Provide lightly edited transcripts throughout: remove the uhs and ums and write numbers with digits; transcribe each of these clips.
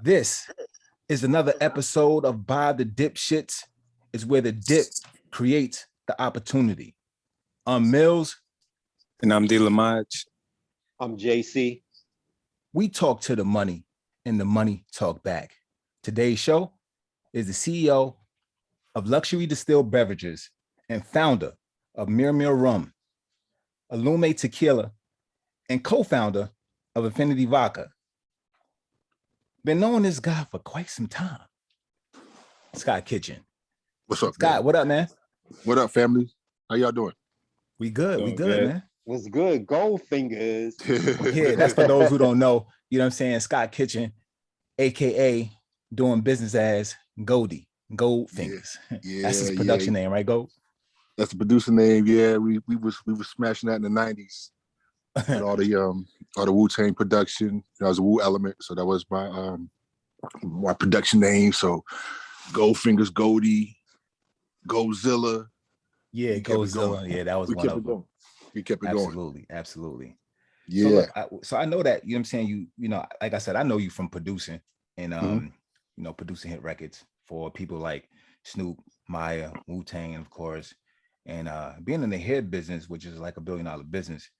This is another episode of Buy The Dipshits. It's where the dip creates the opportunity. I'm Mills. And I'm D. Lamage. I'm JC. We talk to the money and the money talk back. Today's show is the CEO of Luxury Distilled Beverages and founder of Mur Mur Rum, Allume Tequila, and co-founder of Infinity Vodka. Been knowing this guy for quite some time. Scott Kinchen. What's up, Scott? man? What up, man? What up, family? How y'all doing? We good. We good, man. What's good? Gold Fingers. Yeah, that's for those who don't know. You know what I'm saying? Scott Kinchen, aka doing business as Goldie, Gold Fingers. Yeah, that's his production name, right, Gold? That's the producer name. Yeah, we was smashing that in the 90s. With all the Wu-Tang production. That was a Wu element, so that was my production name. So Gold Fingers, Goldie, Goldzilla. Yeah, Goldzilla. Yeah, that was one of them. We kept it going. Absolutely, absolutely. Yeah. So I know that, you know what I'm saying, you know, like I said, I know you from producing and you know, producing hit records for people like Snoop, Maya, Wu-Tang, and of course, and being in the hair business, which is like $1 billion business.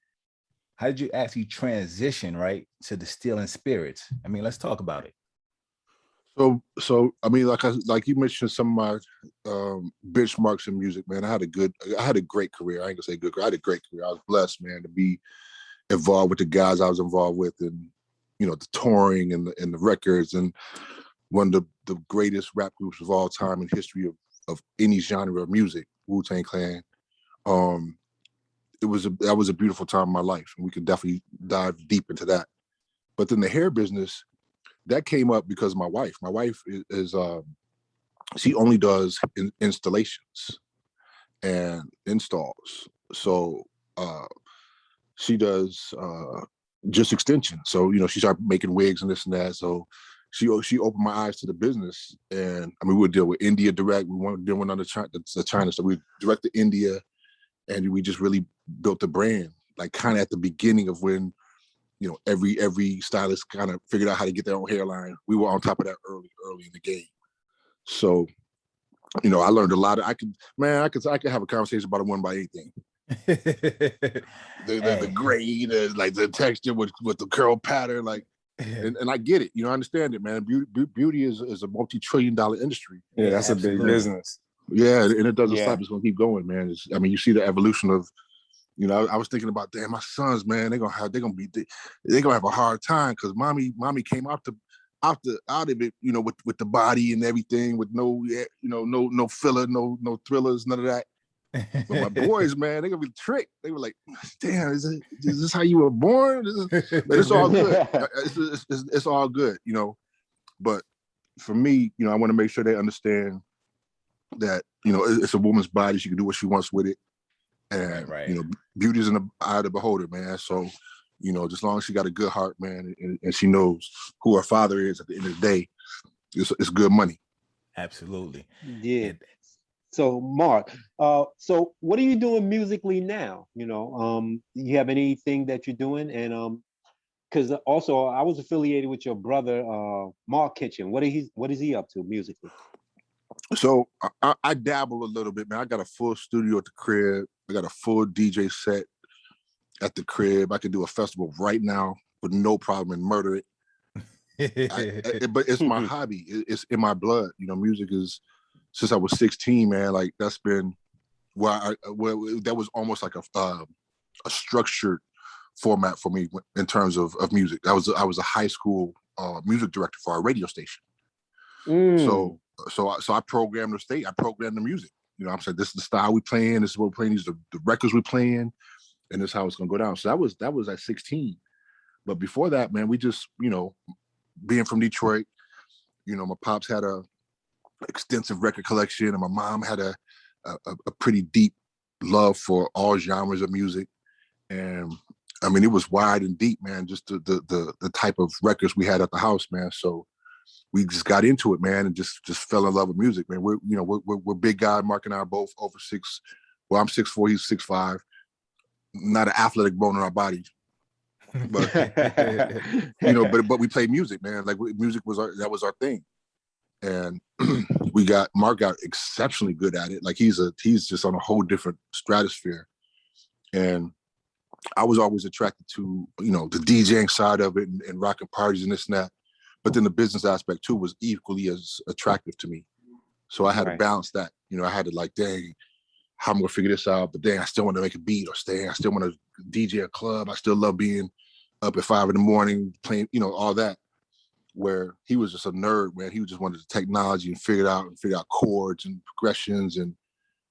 How did you actually transition, right, to Distilling Spirits? I mean, let's talk about it. So I mean, like you mentioned some of my benchmarks in music, man. I had a great career. I ain't gonna say good career. I had a great career. I was blessed, man, to be involved with the guys I was involved with, and you know, the touring and the records, and one of the greatest rap groups of all time in history of any genre of music, Wu-Tang Clan. That was a beautiful time in my life, and we could definitely dive deep into that. But then the hair business, that came up because my wife is she only does installations and installs. So she does just extension. So, you know, she started making wigs and this and that. So she opened my eyes to the business. And I mean, we would deal with India direct. We weren't doing under China. So we direct to India, and we just really built the brand, like kind of at the beginning of when, you know, every stylist kind of figured out how to get their own hairline. We were on top of that early in the game. So, you know, I learned a lot. I could have a conversation about it one by anything. the grade, like the texture with the curl pattern, like, and I get it. You know, I understand it, man. Beauty is a multi-trillion-dollar industry. Yeah, that's absolutely a big business. Yeah, and it doesn't stop. It's gonna keep going, man. I mean, you see the evolution of. You know, I was thinking about, damn, my sons, man, they're gonna have a hard time because mommy came out of it, you know, with the body and everything, with no filler, no thrillers, none of that. But my boys, man, they're gonna be tricked. They were like, damn, is this how you were born? But it's all good. It's all good, you know. But for me, you know, I want to make sure they understand that, you know, it's a woman's body. She can do what she wants with it. And, right. You know, beauty's in the eye of the beholder, man. So, you know, just long as she got a good heart, man, and she knows who her father is at the end of the day, it's good money. Absolutely. Yeah. So, Mark, so what are you doing musically now? You know, you have anything that you're doing? And because also I was affiliated with your brother, Mark Kinchen. What is he up to musically? So I dabble a little bit, man. I got a full studio at the crib. I got a full DJ set at the crib. I could do a festival right now with no problem and murder it. But it's my hobby. It's in my blood. You know, music is, since I was 16, man. Like that's been where that was almost like a structured format for me in terms of music. I was a high school music director for our radio station. So I programmed the state. I programmed the music. You know, I'm saying this is the style we playing. This is what we're playing. These are the records we're playing, and this is how it's gonna go down. So that was at 16. But before that, man, we just, you know, being from Detroit, you know, my pops had a extensive record collection, and my mom had a pretty deep love for all genres of music. And I mean, it was wide and deep, man. Just the type of records we had at the house, man. So we just got into it, man, and just fell in love with music, man. We're big guys. Mark and I are both over 6. Well, I'm 6'4", he's 6'5". Not an athletic bone in our body, But you know, but we played music, man. Like music was our thing, and Mark got exceptionally good at it. Like he's just on a whole different stratosphere, and I was always attracted to, you know, the DJing side of it and rocking parties and this and that. But then the business aspect too was equally as attractive to me. So I had to balance that. You know, I had to like, dang, how am I gonna figure this out? But dang, I still want to make a beat, or I still want to DJ a club. I still love being up at 5 a.m. playing, you know, all that. Where he was just a nerd, man. He just wanted the technology and figure out chords and progressions and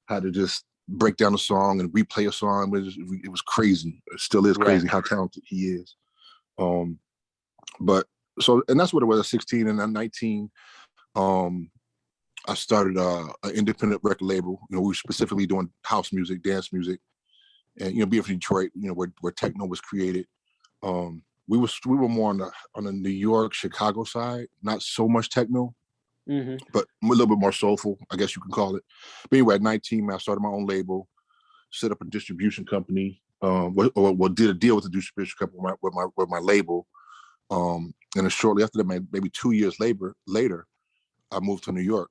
how to just break down a song and replay a song. It was crazy. It still is crazy how talented he is. But so, and that's what it was at 16 and at 19. I started an independent record label. You know, we were specifically doing house music, dance music, and, you know, being from Detroit, you know, where techno was created. We were more on the New York, Chicago side, not so much techno, but a little bit more soulful, I guess you can call it. But anyway, at 19, man, I started my own label, set up a distribution company, did a deal with the distribution company with my label. And then shortly after that, maybe 2 years later, I moved to New York.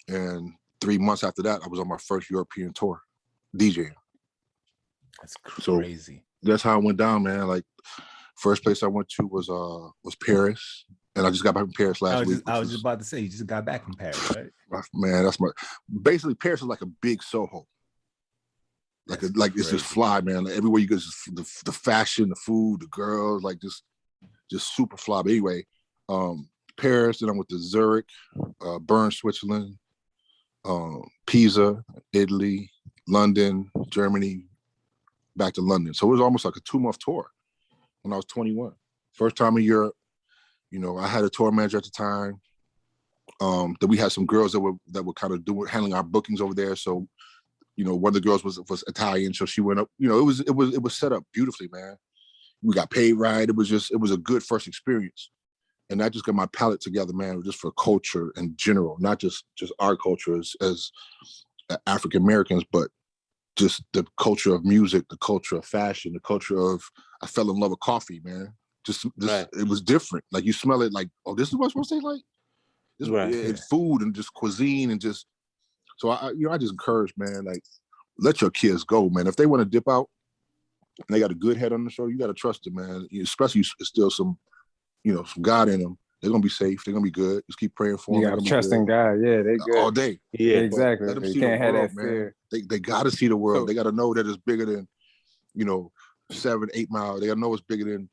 And 3 months after that, I was on my first European tour, DJing. That's crazy. So that's how it went down, man. Like, first place I went to was Paris, and I just got back from Paris last week. I was just about to say, you just got back from Paris, right? Man, basically Paris is like a big Soho. Like it's just fly, man. Like everywhere you go, the fashion, the food, the girls, like just super fly. But anyway, Paris, then I went to Zurich, Bern, Switzerland, Pisa, Italy, London, Germany, back to London. So it was almost like a 2-month tour when I was 21. First time in Europe. You know, I had a tour manager at the time. That we had some girls that were kind of handling our bookings over there. So, you know, one of the girls was Italian, so she went up. You know, it was set up beautifully, man. We got paid right. It was a good first experience, and that just got my palate together, man. Just for culture in general, not just our culture as African Americans, but just the culture of music, the culture of fashion, the culture of. I fell in love with coffee, man. It was different. Like you smell it, like, oh, this is what it's supposed to taste like. It's food and just cuisine and just. So I just encourage, man, like, let your kids go, man. If they want to dip out and they got a good head on the shoulder, you got to trust them, man. Especially still some God in them. They're gonna be safe. They're gonna be good. Just keep praying for them. You got to trust in God. Yeah, they good all day. Yeah, exactly. Let them you see can't the have world, that man. fear. They got to see the world. They got to know that it's bigger than, 7-8 miles. They got to know it's bigger than,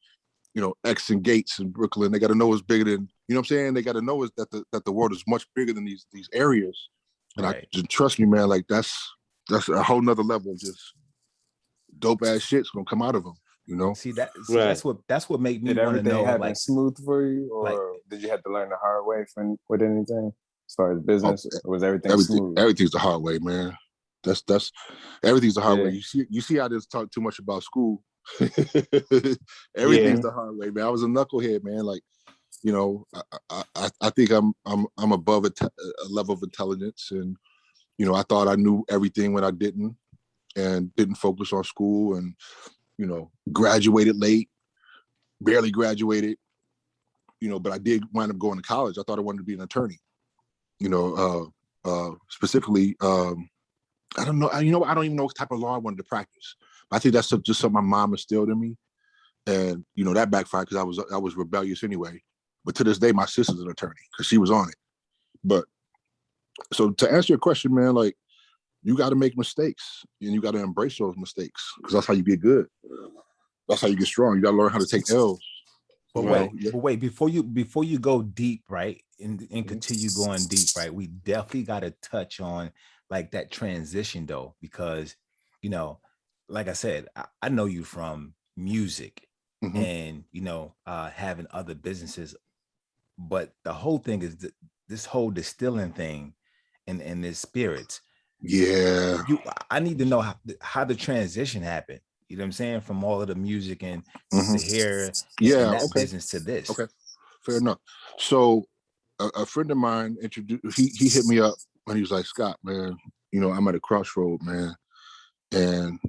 X and Gates in Brooklyn. They got to know it's bigger than, you know what I'm saying? They got to know is that the world is much bigger than these areas. And I just trust me, man. Like that's a whole nother level of just dope ass shit's gonna come out of them. See that's what made me want to know. Like smooth for you, or did you have to learn the hard way with anything as far as business? Or was everything smooth? Everything's the hard way, man. That's everything's the hard way. You see, I just talk too much about school. Everything's the hard way, man. I was a knucklehead, man. Like, I think I'm above a level of intelligence, and I thought I knew everything when I didn't, and didn't focus on school, and graduated late, barely graduated, but I did wind up going to college. I thought I wanted to be an attorney, specifically. I don't know. I don't even know what type of law I wanted to practice. I think that's just something my mom instilled in me, and that backfired because I was rebellious anyway. But to this day, my sister's an attorney because she was on it. But so to answer your question, man, like, you got to make mistakes and you got to embrace those mistakes because that's how you get good. That's how you get strong. You got to learn how to take L's. But wait, before you go deep, right, and continue going deep, right, we definitely got to touch on like that transition though, because like I said, I know you from music and having other businesses, but the whole thing is this whole distilling thing and this spirits. Yeah, I need to know how the transition happened. You know what I'm saying? From all of the music and the hair, that business to this. Okay, fair enough. So a friend of mine introduced. He hit me up and he was like, "Scott, man, I'm at a crossroad, man, and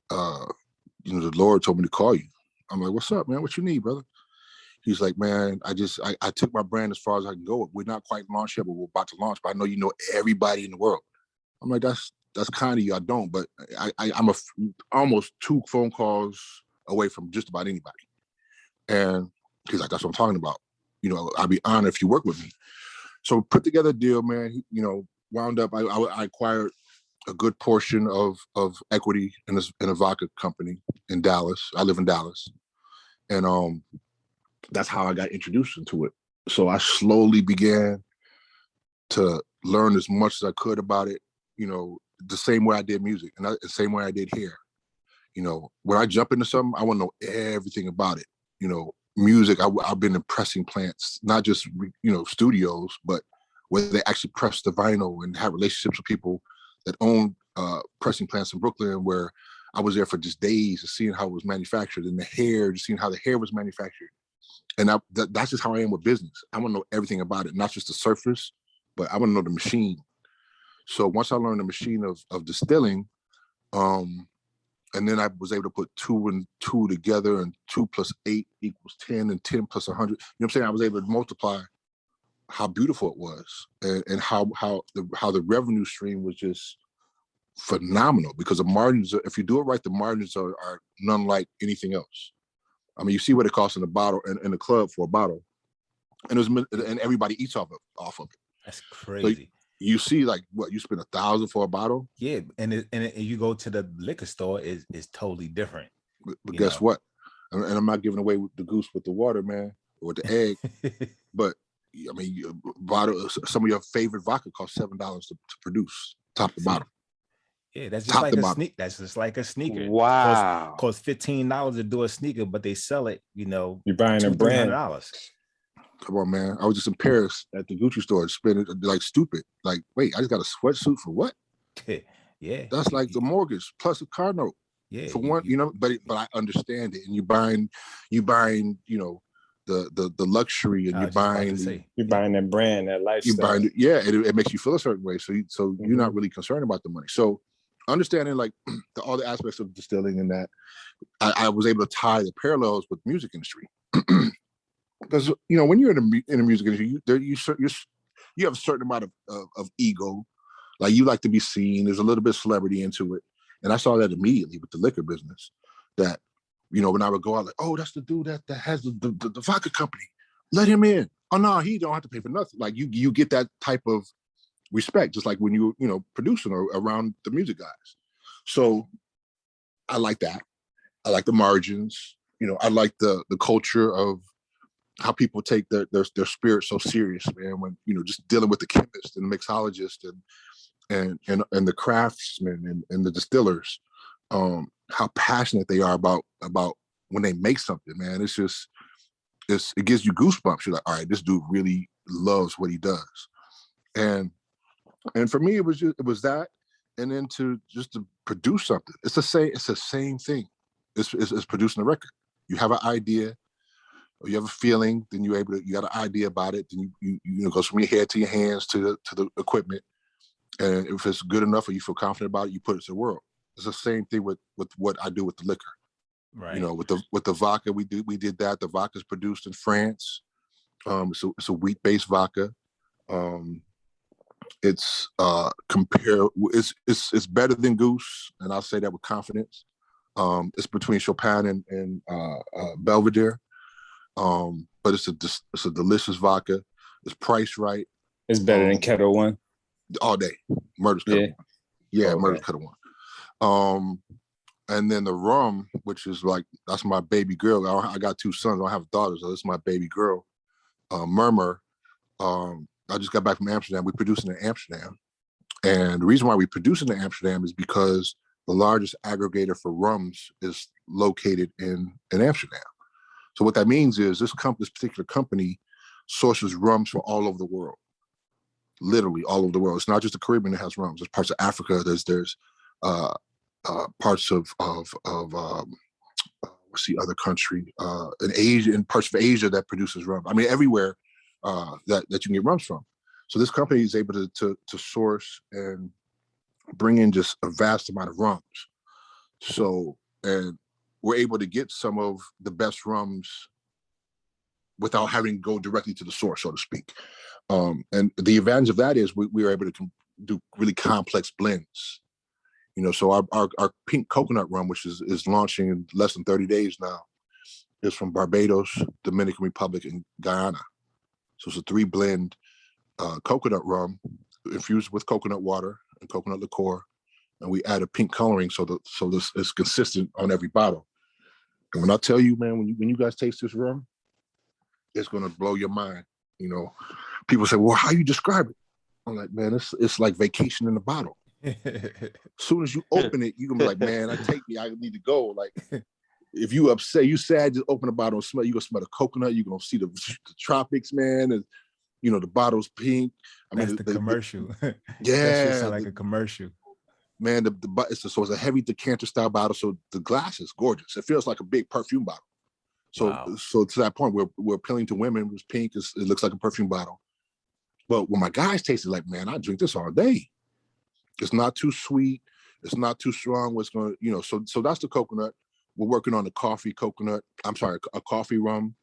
the Lord told me to call you." I'm like, what's up, man? What you need, brother? He's like, man, I took my brand as far as I can go. We're not quite launched yet, but we're about to launch. But I know you know everybody in the world. I'm like, that's kind of you. I don't, but I'm almost 2 phone calls away from just about anybody. And he's like, that's what I'm talking about. You know, I'd be honored if you work with me. So put together a deal, man. You know, wound up. I acquired a good portion of equity in a vodka company in Dallas. I live in Dallas, and that's how I got introduced into it. So I slowly began to learn as much as I could about it. You know, the same way I did music, and the same way I did hair. You know, when I jump into something, I want to know everything about it. You know, music. I've been in pressing plants, not just studios, but where they actually press the vinyl and have relationships with people that own pressing plants in Brooklyn, where I was there for just days of seeing how it was manufactured, and the hair, just seeing how the hair was manufactured. And that's just how I am with business. I want to know everything about it, not just the surface, but I want to know the machine. So once I learned the machine of distilling, and then I was able to put 2 and 2 together, and 2 plus 8 equals 10, and 10 plus 100. You know what I'm saying? I was able to multiply how beautiful it was, and how the revenue stream was just phenomenal, because the margins, if you do it right, the margins are none like anything else. I mean, you see what it costs in a bottle, in the club for a bottle, and everybody eats off of it. That's crazy. So you see, like, what, you spend $1,000 for a bottle? Yeah, and you go to the liquor store, is totally different. But guess what? And I'm not giving away the goose with the water, man, or the egg. But I mean, some of your favorite vodka costs $7 to produce, top to bottom. Yeah, that's just like a sneaker. That's just like a sneaker. Wow. Cost $15 to do a sneaker, but they sell it, you're buying a brand. $200-$300. Come on, man. I was just in Paris at the Gucci store, spending like stupid. Like, wait, I just got a sweatsuit for what? Yeah. That's like the mortgage plus a car note. Yeah. For one, but I understand it. And you buying, the luxury, and you're buying that brand, that lifestyle. It makes you feel a certain way. So you're not really concerned about the money. So understanding like all the aspects of distilling, and that I was able to tie the parallels with the music industry. Because when you're in the music industry, you have a certain amount of ego, like you like to be seen. There's a little bit of celebrity into it, and I saw that immediately with the liquor business. That when I would go out, like, oh, that's the dude that has the vodka company. Let him in. Oh no, he don't have to pay for nothing. Like you get that type of respect, just like when you producing or around the music guys. So I like that. I like the margins. I like the culture of how people take their spirit so serious, man. When just dealing with the chemist and the mixologist and the craftsmen and the distillers, how passionate they are about when they make something, man. It gives you goosebumps. You're like, all right, this dude really loves what he does. And for me, it was that, and then to produce something. It's the same thing. It's producing a record. You have an idea, or you have a feeling, then you got an idea about it, then you goes from your head to your hands to the equipment. And if it's good enough or you feel confident about it, you put it to the world. It's the same thing with what I do with the liquor. Right. With the vodka, we did that. The vodka is produced in France. It's a wheat-based vodka. It's it's better than Goose, and I'll say that with confidence. It's between Chopin and Belvedere. But it's a delicious vodka. It's priced right. It's better than Kettle One. All day. Murder's Kettle One. Yeah, okay. Murder's Kettle One. And then the rum, which is like, that's my baby girl. I got 2 sons. I don't have daughters, so this is my baby girl. Mur Mur. I just got back from Amsterdam. We produce it in Amsterdam. And the reason why we produce it in Amsterdam is because the largest aggregator for rums is located in Amsterdam. So what that means is this particular company sources rums from all over the world, literally all over the world. It's not just the Caribbean that has rums. There's parts of Africa. There's parts of what's the other country in Asia, in parts of Asia that produces rum. I mean, everywhere that you can get rums from. So this company is able to source and bring in just a vast amount of rums. So, and we're able to get some of the best rums without having to go directly to the source, so to speak. And the advantage of that is we are able to do really complex blends. You know, so our pink coconut rum, which is launching in less than 30 days now, is from Barbados, Dominican Republic, and Guyana. So it's a 3-blend coconut rum infused with coconut water and coconut liqueur, and we add a pink coloring so this is consistent on every bottle. And when I tell you, man, when you guys taste this rum, it's gonna blow your mind. You know, people say, "Well, how you describe it?" I'm like, man, it's like vacation in the bottle. As soon as you open it, you're gonna be like, man, I need to go. Like, if you upset, you sad, just open the bottle and smell. You're gonna smell the coconut. You're gonna see the tropics, man. And you know, the bottle's pink. That's the commercial. Yeah, that shit sound like a commercial. Man, so it's a heavy decanter style bottle. So the glass is gorgeous. It feels like a big perfume bottle. So, wow. So to that point, we're appealing to women. It's pink. It looks like a perfume bottle. But when my guys taste it, like, man, I drink this all day. It's not too sweet. It's not too strong. What's going to, you know, so that's the coconut. We're working on a coffee rum.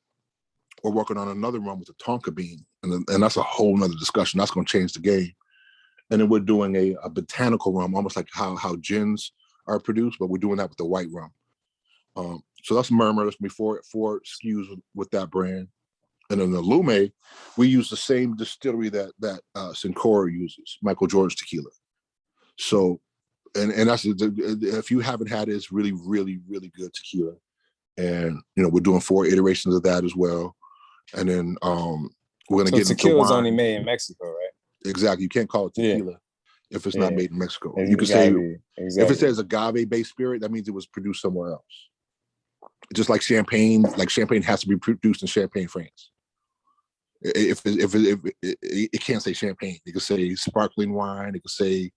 We're working on another rum with a tonka bean. And that's a whole nother discussion. That's going to change the game. And then we're doing a botanical rum, almost like how gins are produced, but we're doing that with the white rum. So that's Mur Mur. There's going to be four SKUs with that brand. And then the Allume, we use the same distillery that Sincora uses, Michael Jordan's tequila. So, and that's, if you haven't had it, it's really, really, really good tequila. And, you know, we're doing 4 iterations of that as well. And then we're going to get tequila's only made in Mexico, right? Exactly. You can't call it tequila if it's not made in Mexico. Exactly. You can say, if it says agave-based spirit, that means it was produced somewhere else. Just like champagne has to be produced in Champagne, France. If it can't say champagne, it could say sparkling wine. It could say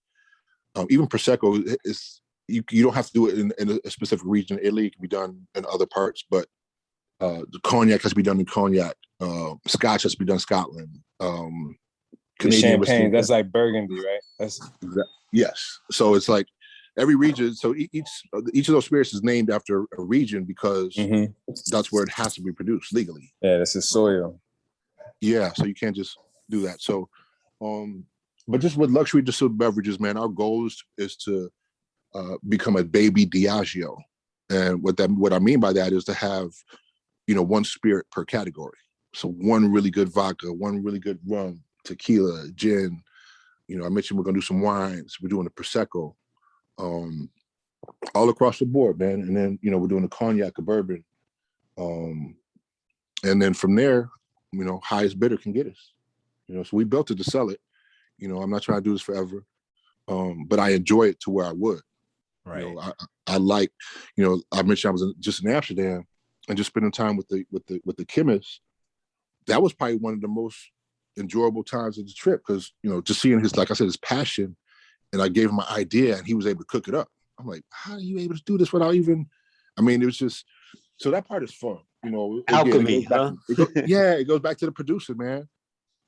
even prosecco. You don't have to do it in a specific region. Italy, it can be done in other parts, but the cognac has to be done in cognac. Scotch has to be done in Scotland. Canadian champagne, that's like Burgundy, right? Yes. So it's like every region. So each of those spirits is named after a region because that's where it has to be produced legally. Yeah, that's the soil. Yeah, so you can't just do that. So, but just with luxury distilled beverages, man, our goal is to become a baby Diageo, and what I mean by that is to have, you know, 1 spirit per category. So 1 really good vodka, 1 really good rum, tequila, gin. You know, I mentioned we're gonna do some wines. We're doing a prosecco, all across the board, man. And then, you know, we're doing a cognac, a bourbon, and then from there, you know, highest bidder can get us. You know, so we built it to sell it. You know, I'm not trying to do this forever, but I enjoy it to where I would. Right. You know, I like, you know, I mentioned I was just in Amsterdam and just spending time with the chemist. That was probably one of the most enjoyable times of the trip because, you know, just seeing his, like I said, his passion, and I gave him my idea and he was able to cook it up. I'm like, how are you able to do this without even, I mean, it was just, so that part is fun, you know. Alchemy, it goes back to the producer, man.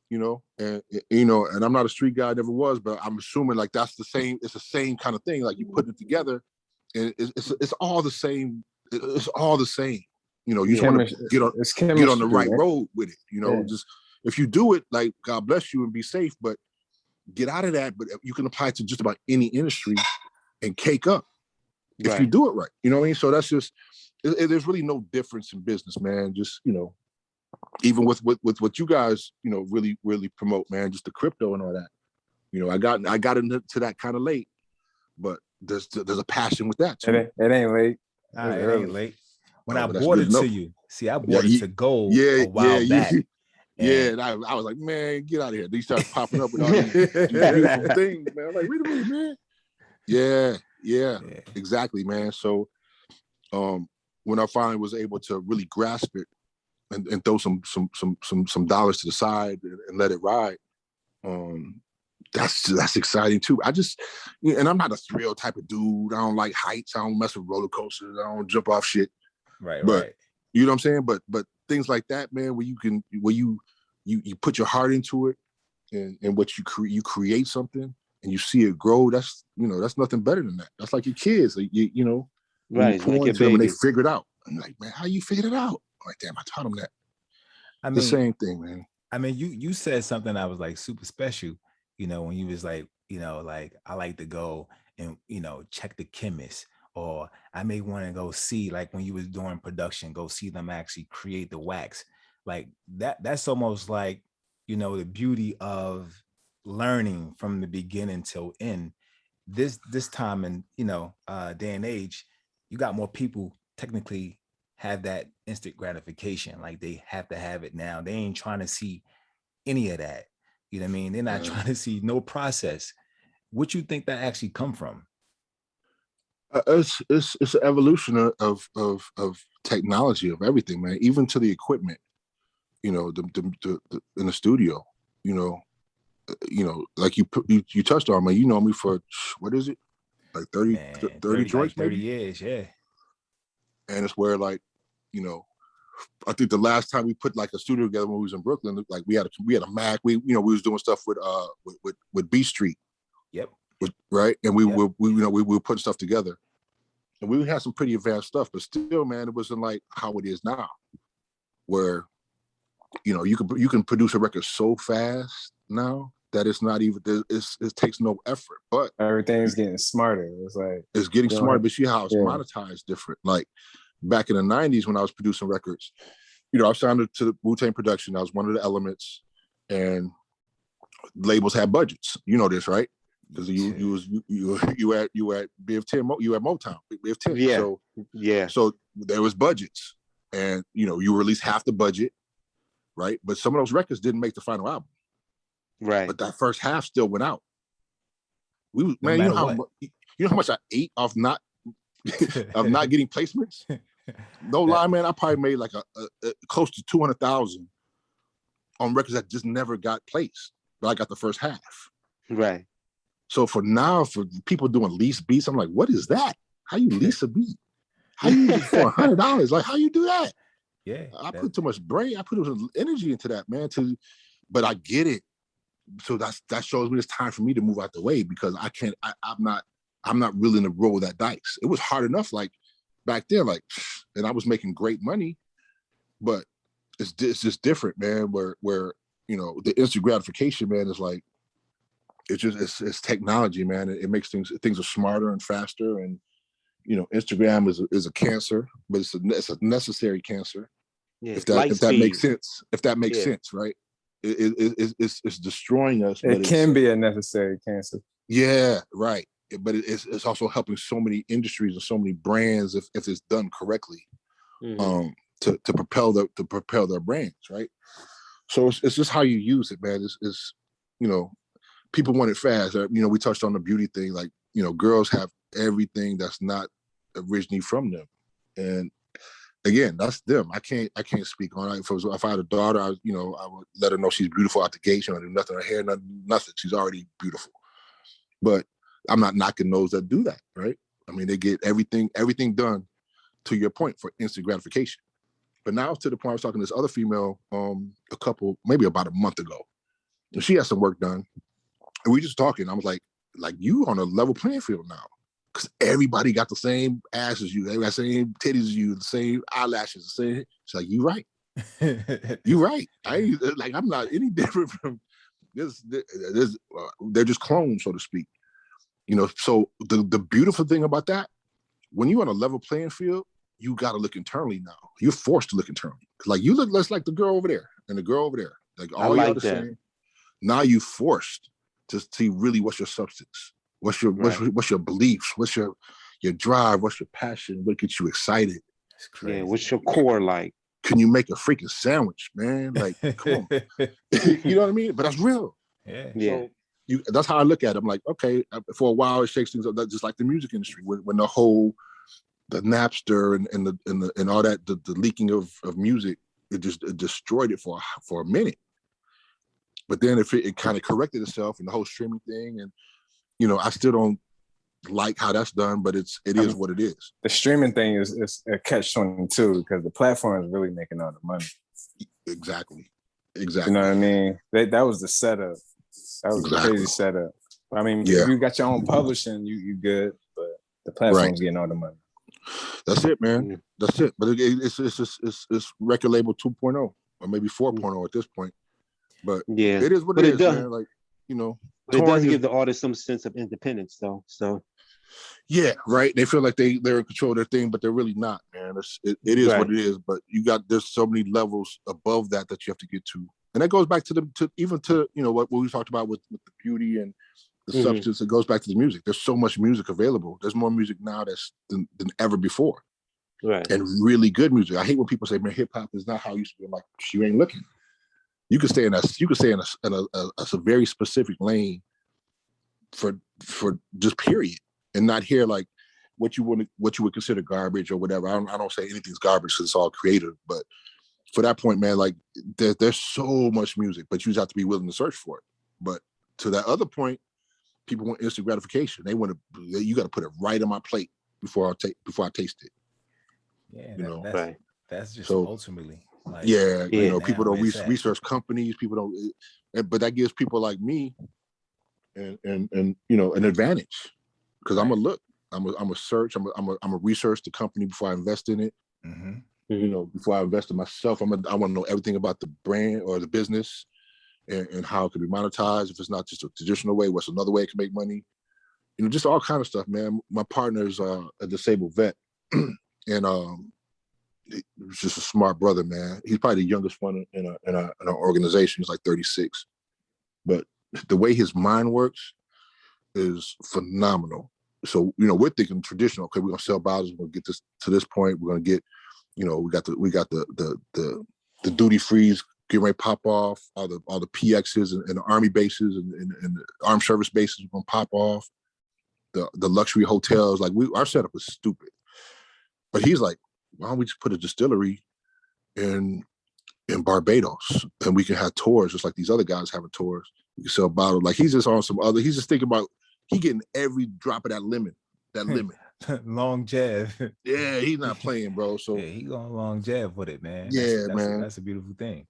You know, and you know, and I'm not a street guy, I never was, but I'm assuming like that's the same. It's the same kind of thing. Like you put it together, and it's all the same. It's all the same. You know, you just want to get on the right road with it. You know, just if you do it, like God bless you and be safe, but get out of that. But you can apply it to just about any industry and cake up if you do it right. You know what I mean? So that's just. There's really no difference in business, man. Just, you know, even with what you guys, you know, really promote, man, just the crypto and all that. You know, I got into that kind of late, but there's a passion with that too. It ain't late. It ain't late. When I that's bought good it enough. to you, see, I bought it to Gold a while back. And I was like, man, get out of here. These started popping up with all these beautiful things, man. I'm like, wait a minute, man. Yeah, exactly, man. So, when I finally was able to really grasp it and throw some dollars to the side and let it ride, that's exciting too. And I'm not a thrill type of dude. I don't like heights. I don't mess with roller coasters. I don't jump off shit. Right. You know what I'm saying? But things like that, man, where you put your heart into it and what you create something and you see it grow. That's, you know, that's nothing better than that. That's like your kids. You know. Right, it's like your to them and they baby. figured it out. I'm like, man, how you figured it out? I'm like, damn, I taught them that. I mean, the same thing, man. I mean, you said something that was like super special, when you was like, like I like to go and check the chemist, or I may want to go see, like when you was doing production, go see them actually create the wax. Like that's almost like, the beauty of learning from the beginning till end. This time in day and age, you got more people technically have that instant gratification. Like they have to have it now. They ain't trying to see any of that. You know what I mean? They're not trying to see no process. What you think that actually come from? It's an evolution of technology, of everything, man. Even to the equipment, the in the studio, like you touched on, man. You know me for what is it, like 30 joints, like 30 maybe? years, yeah. And it's where, like, I think the last time we put like a studio together when we was in Brooklyn, like we had a Mac. We was doing stuff with B Street. Yep. Right, and we were putting stuff together, and we had some pretty advanced stuff, but still, man, it wasn't like how it is now, where you can produce a record so fast now that it's not even it takes no effort, but everything's getting smarter. It's getting smarter, but see how it's monetized different. Like back in the 90s when I was producing records, I was signed to the Wu-Tang production. I was one of the elements, and labels had budgets. You know this, right? Because you at BF10, you at Motown, BF10. Yeah. So there was budgets, and you released half the budget, right? But some of those records didn't make the final album, right? But that first half still went out. You know how much I ate off not getting placements. No lie, man. I probably made like a close to 200,000 on records that just never got placed, but I got the first half. Right. So for people doing lease beats, I'm like, what is that? How you lease a beat? How you for $100? Like, how you do that? Yeah. I put too much brain. I put too much energy into that, man. But I get it. So that shows me it's time for me to move out the way, because I can't. I'm not willing to roll that dice. It was hard enough, like back then, like, and I was making great money, but it's just different, man. Where the instant gratification, man, is like. It's technology, man. It makes things are smarter and faster, and Instagram is a cancer, but it's a necessary cancer. Yeah, if that makes sense. If that makes sense, right? It's destroying us. It can be a necessary cancer. Yeah, right. But it's also helping so many industries and so many brands if it's done correctly, to propel their brands, right? So it's just how you use it, man. It's people want it fast. We touched on the beauty thing. Like, girls have everything that's not originally from them. And again, that's them. I can't speak on it. If I had a daughter, I would let her know she's beautiful out the gate. She don't do nothing to her hair, nothing. She's already beautiful. But I'm not knocking those that do that, right? I mean, they get everything done, to your point, for instant gratification. But now to the point, I was talking to this other female, maybe about a month ago. And she had some work done. And we just talking. I was like you on a level playing field now, because everybody got the same ass as you, they got the same titties as you, the same eyelashes, the same. It's like, you right, you right. I'm not any different from this. They're just clones, so to speak. So the beautiful thing about that, when you're on a level playing field, you got to look internally now. You're forced to look internally. Like, you look less like the girl over there and the girl over there. Like, all y'all the same. Now you forced to see really what's your substance, what's your beliefs, what's your drive, what's your passion, what gets you excited. That's crazy. Yeah, what's your core like? Can you make a freaking sandwich, man? Like, come on. You know what I mean? But that's real. Yeah. So that's how I look at it. I'm like, okay, for a while it shakes things up, just like the music industry, when the Napster and all that, the leaking of music, it destroyed it for a minute. But then if it kind of corrected itself, and the whole streaming thing, and I still don't like how that's done, but it is what it is. The streaming thing is a catch-22, because the platform is really making all the money. Exactly. You know what I mean? That was the setup. That was a crazy setup. I mean, if you got your own publishing, you good, but the platform's getting all the money. That's it, man. Yeah. That's it. But it's record label 2.0 or maybe 4.0 at this point. But Yeah, it is what but it it is, does. man. Like, you know, But it does touring give is, the artist some sense of independence, though. So yeah, right. They feel like they're in control of their thing, but they're really not, man. It is what right. it is. But there's so many levels above that you have to get to, and that goes back to you know what we talked about with the beauty and the substance. It goes back to the music. There's so much music available. There's more music now than ever before, Right. and really good music. I hate when people say, "Man, hip hop is not how it used to be." I'm like, you ain't looking. You could stay in a very specific lane for just period, and not hear like what you would consider garbage or whatever. I don't say anything's garbage because it's all creative, but for that point, man, like there's so much music, but you just have to be willing to search for it. But to that other point, people want instant gratification. They want to. You got to put it right on my plate before I taste it. Yeah, that's just so ultimately. Like, yeah, you know, now people don't where's that? research companies. People don't, but that gives people like me and you know an advantage because I'm gonna look. I'm a search. I'm a research the company before I invest in it. You know, before I invest in myself, I want to know everything about the brand or the business and how it can be monetized. If it's not just a traditional way, what's another way it can make money? You know, just all kind of stuff, man. My partner's a disabled vet, and he was just a smart brother, man. He's probably the youngest one in an organization. He's like 36, but the way his mind works is phenomenal. So, you know, we're thinking traditional. Okay, we're gonna sell bottles. We're gonna get this to this point. We're gonna get, you know, we got the duty frees getting ready to pop off. All the PXs and the army bases and the armed service bases are gonna pop off. The luxury hotels, like our setup is stupid. But he's like, why don't we just put a distillery in Barbados and we can have tours just like these other guys having tours. We can sell bottles. Like he's just on some other. He's just thinking about he getting every drop of that limit. Long jab. Yeah, he's not playing, bro. So yeah, he going long jab with it, man. Yeah, man. That's a beautiful thing.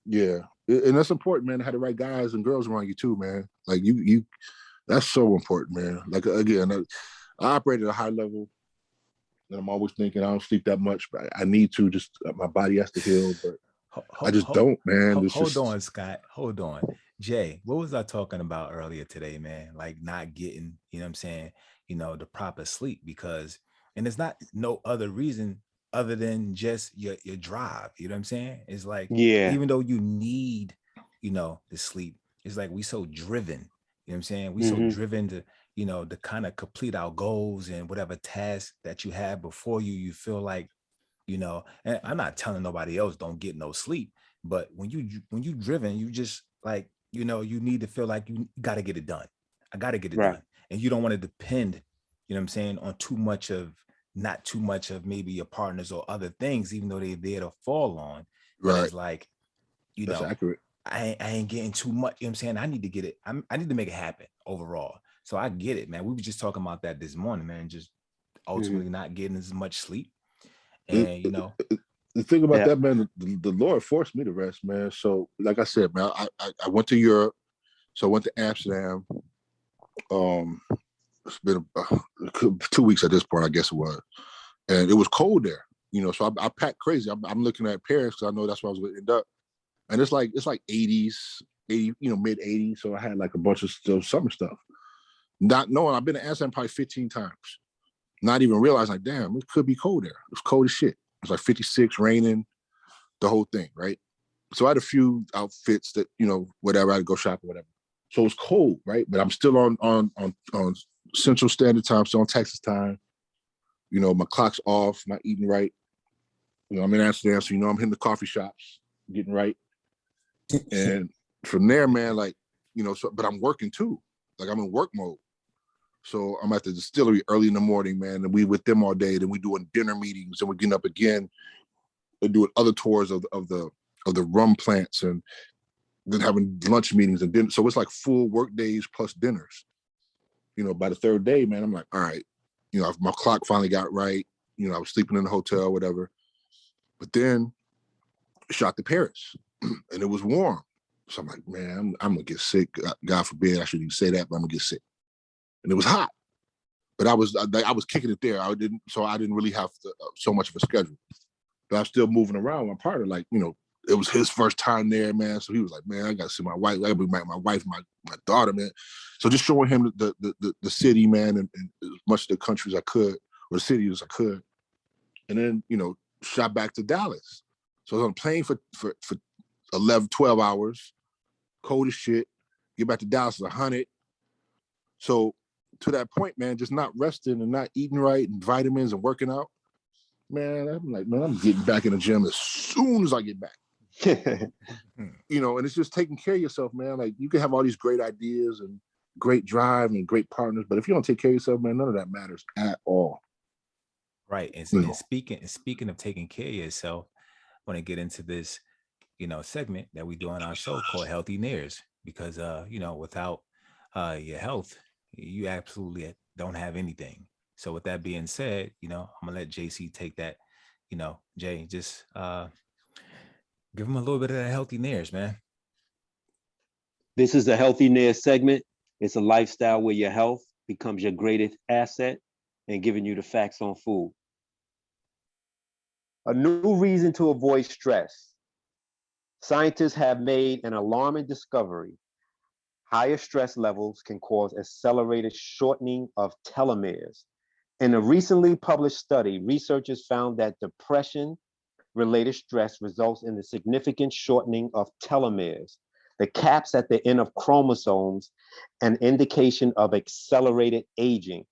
Yeah, and that's important, man. To have the right guys and girls around you too, man. Like you, that's so important, man. Like again, I operate at a high level, and I'm always thinking I don't sleep that much, but I need to. Just my body has to heal, but I just don't, man. Hold on, Scott. Hold on. Jay, what was I talking about earlier today, man? Like not getting, you know what I'm saying, you know, the proper sleep because, and it's not no other reason other than just your drive. You know what I'm saying? It's like, even though you need, you know, the sleep, it's like we so driven, you know what I'm saying? We so driven to, you know, to kind of complete our goals and whatever task that you have before you feel like, you know, and I'm not telling nobody else don't get no sleep, but when you driven, you just like, you know, you need to feel like you got to get it done. I got to get it done. And you don't want to depend, you know what I'm saying, on not too much of maybe your partners or other things, even though they're there to fall on. But it's like, you That's know, accurate. I ain't getting too much, you know what I'm saying? I need to get it. I need to make it happen overall. So I get it, man. We were just talking about that this morning, man, just ultimately not getting as much sleep. And you know, the thing about that, man, the Lord forced me to rest, man. So, like I said, man, I went to Europe, so I went to Amsterdam. It's been 2 weeks at this point, I guess it was, and it was cold there, you know. So I packed crazy. I'm looking at Paris because I know that's where I was going to end up, and it's like 80s, you know, mid 80s. So I had like a bunch of summer stuff, not knowing I've been to Amsterdam probably 15 times. Not even realizing, like, damn, it could be cold there. It was cold as shit. It was like 56, raining, the whole thing, right? So I had a few outfits that, you know, whatever, I had to go shop or whatever. So it was cold, right? But I'm still on Central Standard Time, still on Texas time. You know, my clock's off, not eating right. You know, I'm in Amsterdam, so, you know, I'm hitting the coffee shops, getting right. And from there, man, like, you know, but I'm working too. Like, I'm in work mode. So I'm at the distillery early in the morning, man, and we with them all day. Then we doing dinner meetings, and we're getting up again and doing other tours of the rum plants, and then having lunch meetings and dinner. So it's like full work days plus dinners. You know, by the third day, man, I'm like, all right, you know, my clock finally got right. You know, I was sleeping in the hotel, whatever. But then shot to Paris, and it was warm. So I'm like, man, I'm gonna get sick. God forbid I shouldn't even say that, but I'm gonna get sick. And it was hot. but I was kicking it there. I didn't really have so much of a schedule, but I'm still moving around with my partner. Like, you know, it was his first time there, man. So he was like, man, I got to see my wife. I got to bring back my wife, my daughter, man. So just showing him the city, man, and as much of the country as I could, or the city as I could. And then, you know, shot back to Dallas. So I was on a plane for 11, 12 hours, cold as shit. Get back to Dallas, 100. So to that point, man, just not resting and not eating right and vitamins and working out. Man, I'm like, man, I'm getting back in the gym as soon as I get back. You know, and it's just taking care of yourself, man. Like, you can have all these great ideas and great drive and great partners, but if you don't take care of yourself, man, none of that matters at all. Right. And speaking of taking care of yourself, I want to get into this, you know, segment that we do on our show called Healthy Nears, because you know, without your health, you absolutely don't have anything. So with that being said, you know, I'm gonna let JC take that. You know, Jay, just give him a little bit of that Healthy Nears, man. This is a Healthy Nears segment. It's a lifestyle where your health becomes your greatest asset and giving you the facts on food. A new reason to avoid stress. Scientists have made an alarming discovery. Higher stress levels can cause accelerated shortening of telomeres. In a recently published study, researchers found that depression-related stress results in the significant shortening of telomeres, the caps at the end of chromosomes, an indication of accelerated aging.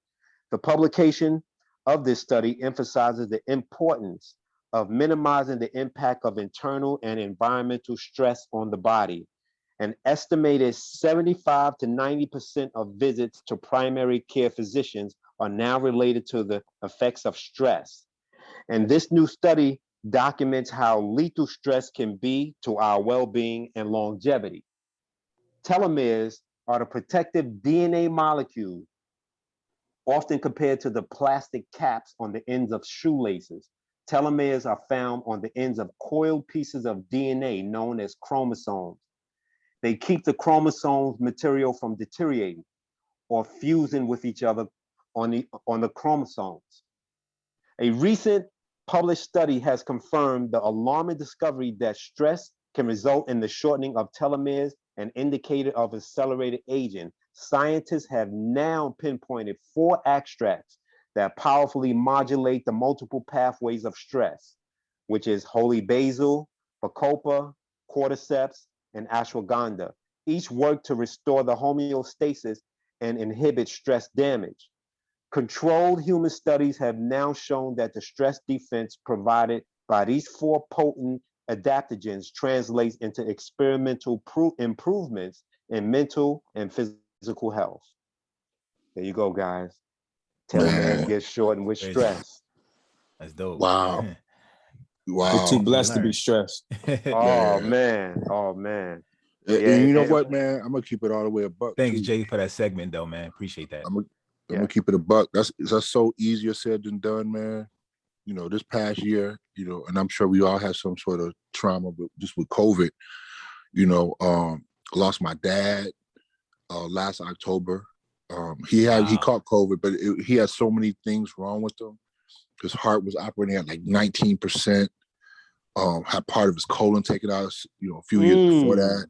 The publication of this study emphasizes the importance of minimizing the impact of internal and environmental stress on the body. An estimated 75 to 90% of visits to primary care physicians are now related to the effects of stress. And this new study documents how lethal stress can be to our well-being and longevity. Telomeres are the protective DNA molecule, often compared to the plastic caps on the ends of shoelaces. Telomeres are found on the ends of coiled pieces of DNA known as chromosomes. They keep the chromosomes material from deteriorating or fusing with each other on the chromosomes. A recent published study has confirmed the alarming discovery that stress can result in the shortening of telomeres, an indicator of accelerated aging. Scientists have now pinpointed 4 extracts that powerfully modulate the multiple pathways of stress, which is holy basil, bacopa, cordyceps, and ashwagandha. Each work to restore the homeostasis and inhibit stress damage. Controlled human studies have now shown that the stress defense provided by these 4 potent adaptogens translates into experimental improvements in mental and physical health. There you go, guys. Telomeres get shortened with stress. That's dope. Wow. Wow. We're too blessed to be stressed. Oh man. Oh man. And Yeah, you know what, man? I'm gonna keep it all the way a buck. Thanks, too. Jay, for that segment, though, man. Appreciate that. I'm gonna keep it a buck. That's so easier said than done, man. You know, this past year, you know, and I'm sure we all had some sort of trauma, but just with COVID, you know, lost my dad last October. He caught COVID, but he had so many things wrong with him. His heart was operating at like 19%. Had part of his colon taken out, you know, a few years before that.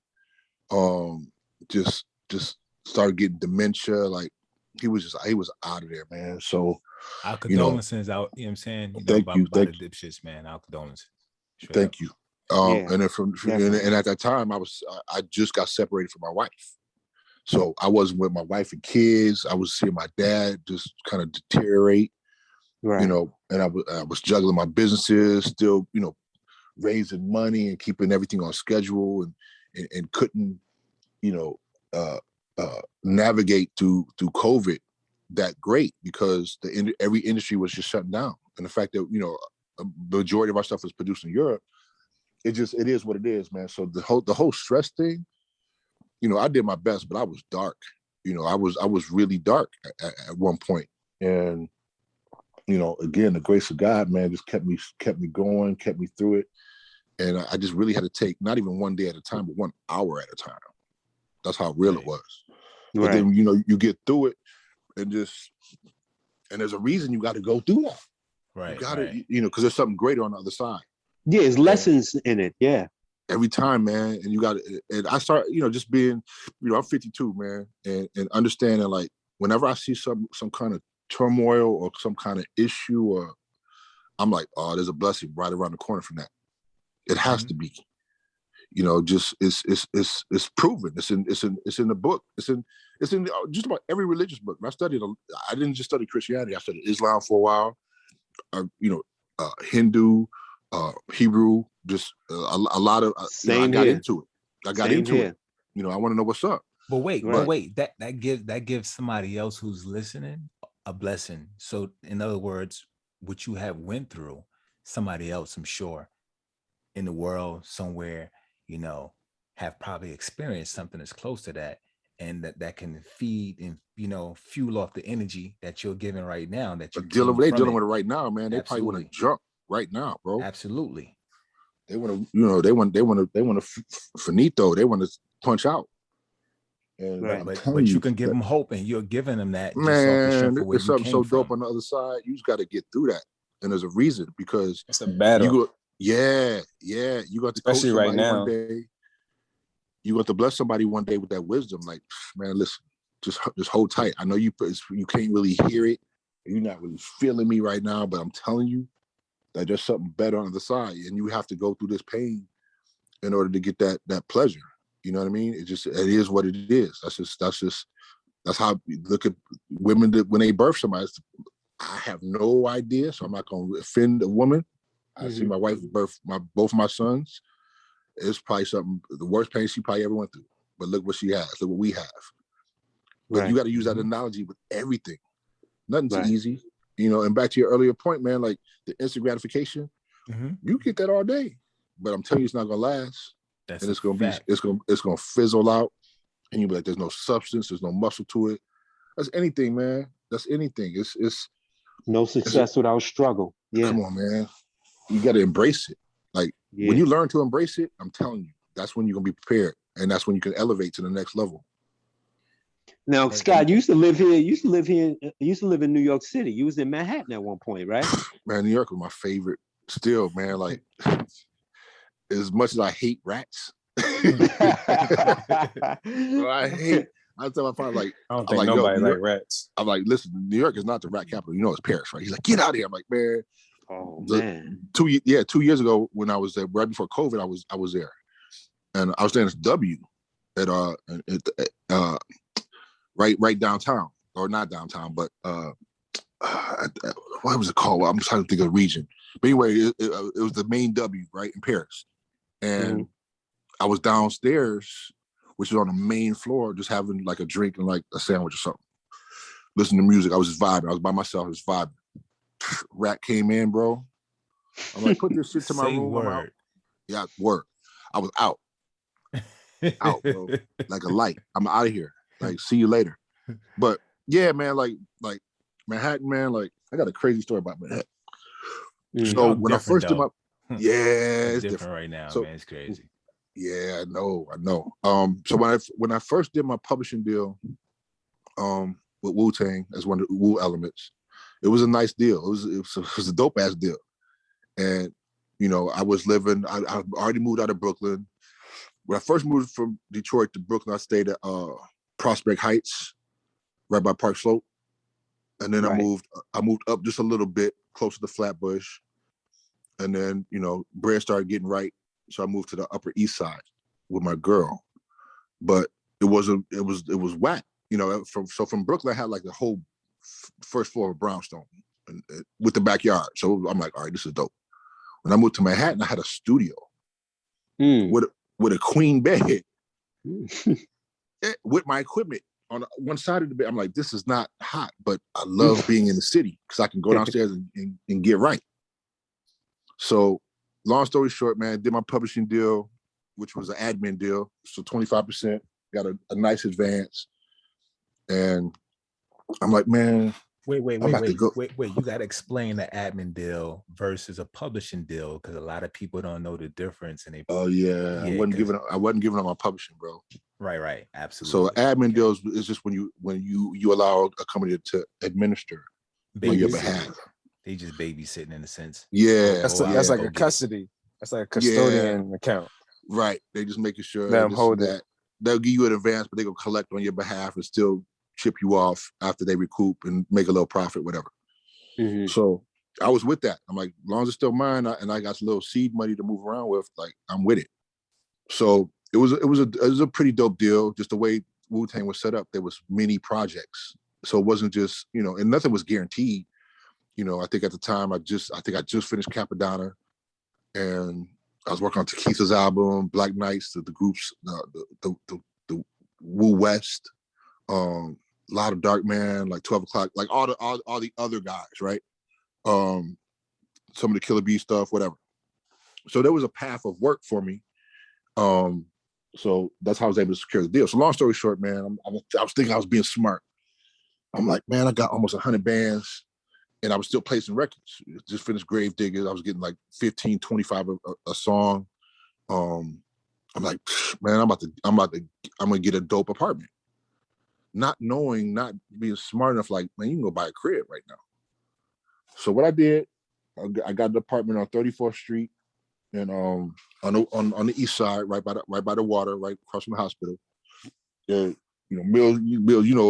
Just started getting dementia. Like he was out of there, man. So our condolences out, you know what I'm saying? You know, thank you. By the Dipshits, man. Our condolences. Thank you. And then and at that time I just got separated from my wife. So I wasn't with my wife and kids. I was seeing my dad just kind of deteriorate. Right. You know, and I was juggling my businesses, still, you know, raising money and keeping everything on schedule, and couldn't, you know, navigate through COVID that great because every industry was just shutting down. And the fact that, you know, a majority of our stuff was produced in Europe, it is what it is, man. So the whole stress thing, you know, I did my best, but I was dark. You know, I was really dark at one point. And, you know, again, the grace of God, man, just kept me going, kept me through it. And I just really had to take not even one day at a time, but 1 hour at a time. That's how real it was. Right. But then, you know, you get through it and just And there's a reason you got to go through that. Right. You got to, because there's something greater on the other side. Yeah, there's lessons in it. Yeah. Every time, man. And you got to, and I start, just being, I'm 52, man, and understanding, like, whenever I see some kind of turmoil or some kind of issue, or I'm like, oh, there's a blessing right around the corner from that. It has to be. Just it's proven. It's in the book. It's in just about every religious book. I didn't just study Christianity. I studied Islam for a while. Hindu, Hebrew. Just a lot of. I got into it. I want to know what's up. But wait. That gives somebody else who's listening a blessing. So in other words, what you have went through, somebody else, I'm sure, in the world somewhere, have probably experienced something that's close to that, and that can feed and fuel off the energy that you're giving right now. That you're dealing with it right now, man. They probably want to jump right now, bro. Absolutely. They want to, they want to finito. They want to punch out. And but you can give them hope, and you're giving them that. Man, there's something so dope on the other side. You just got to get through that, and there's a reason, because it's a battle. You got to coach especially right now. One day. You got to bless somebody one day with that wisdom. Like, man, listen, just hold tight. I know you can't really hear it. You're not really feeling me right now, but I'm telling you that there's something better on the side, and you have to go through this pain in order to get that pleasure. You know what I mean? It is what it is. That's how you look at women when they birth somebody. I have no idea, so I'm not going to offend a woman. I see my wife birth both my sons. It's probably the worst pain she probably ever went through. But look what she has. Look what we have. But you got to use that analogy with everything. Nothing's easy. And back to your earlier point, man, like the instant gratification, you get that all day. But I'm telling you, it's not going to last. And it's going to fizzle out. And you'll be like, there's no substance. There's no muscle to it. That's anything, man. That's anything. It's no success without struggle. Yeah. Come on, man. You got to embrace it. Like when you learn to embrace it, I'm telling you, that's when you're going to be prepared. And that's when you can elevate to the next level. Now, Scott, you used to live here. You used to live in New York City. You was in Manhattan at one point, right? Man, New York was my favorite still, man. Like, as much as I hate rats, I tell my father, like, I don't think nobody like rats. I'm like, listen, New York is not the rat capital. It's Paris, right? He's like, get out of here. I'm like, man. Oh, man. 2 years ago, when I was there, right before COVID, I was there, and I was staying at W at right downtown, or not downtown, but what was it called? I'm trying to think of the region. But anyway, it was the main W, right, in Paris. And I was downstairs, which was on the main floor, just having like a drink and like a sandwich or something. Listening to music. I was just vibing. I was by myself, just vibing. Rat came in, bro. I'm like, put this shit to my room. I'm out. Yeah, word. I was out. Out, bro. Like a light. I'm out of here. Like, see you later. But yeah, man, like Manhattan, man, like I got a crazy story about Manhattan. So when I first did it's different right now, man. It's crazy. Yeah, I know. So when I first did my publishing deal, with Wu-Tang as one of the Wu Elements, it was a nice deal. It was a dope ass deal, and I was living. I already moved out of Brooklyn. When I first moved from Detroit to Brooklyn, I stayed at Prospect Heights, right by Park Slope, and then I moved up just a little bit closer to Flatbush, and then bread started getting right, so I moved to the Upper East Side with my girl. But it was whack, from Brooklyn I had like the whole first floor of brownstone with the backyard, so I'm like, all right, this is dope. When I moved to Manhattan, I had a studio with a queen bed with my equipment on one side of the bed. I'm like, this is not hot, but I love being in the city because I can go downstairs and get right. So long story short, man, did my publishing deal, which was an admin deal. So 25%, got a nice advance. And I'm like, man, wait. You got to explain the admin deal versus a publishing deal, because a lot of people don't know the difference. And I wasn't giving up my publishing, bro. Right, absolutely. So admin deals is just when you allow a company to administer on your Babysitting. behalf. They just babysitting in a sense. Yeah, That's Oh, that's I'll like go a get it. custody. That's like a custodian account. right. They just making sure Let 'em this hold and it. that. They'll give you an advance, but they gonna collect on your behalf and still chip you off after they recoup and make a little profit, whatever. Mhm. So I was with that. I'm like, as long as it's still mine, and I got some little seed money to move around with, like I'm with it. So it was a pretty dope deal. Just the way Wu-Tang was set up, there was many projects, so it wasn't just and nothing was guaranteed. I think at the time I just finished Capadonna, and I was working on Takitha's album, Black Knights, the groups, the Wu West, a lot of Dark Man, like 12 o'clock, like all the other guys, right? Some of the Killer Bee stuff, whatever. So there was a path of work for me. So that's how I was able to secure the deal. So long story short, man, I was thinking I was being smart. I'm like, man, I got almost 100 bands and I was still placing records. Just finished Grave Diggers. I was getting like 15, 25 a song. I'm like, man, I'm gonna get a dope apartment. Not being smart enough, like, man, you can go buy a crib right now. So what I did, I got an apartment on 34th Street and on the east side, right by the water, right across from the hospital. Bill,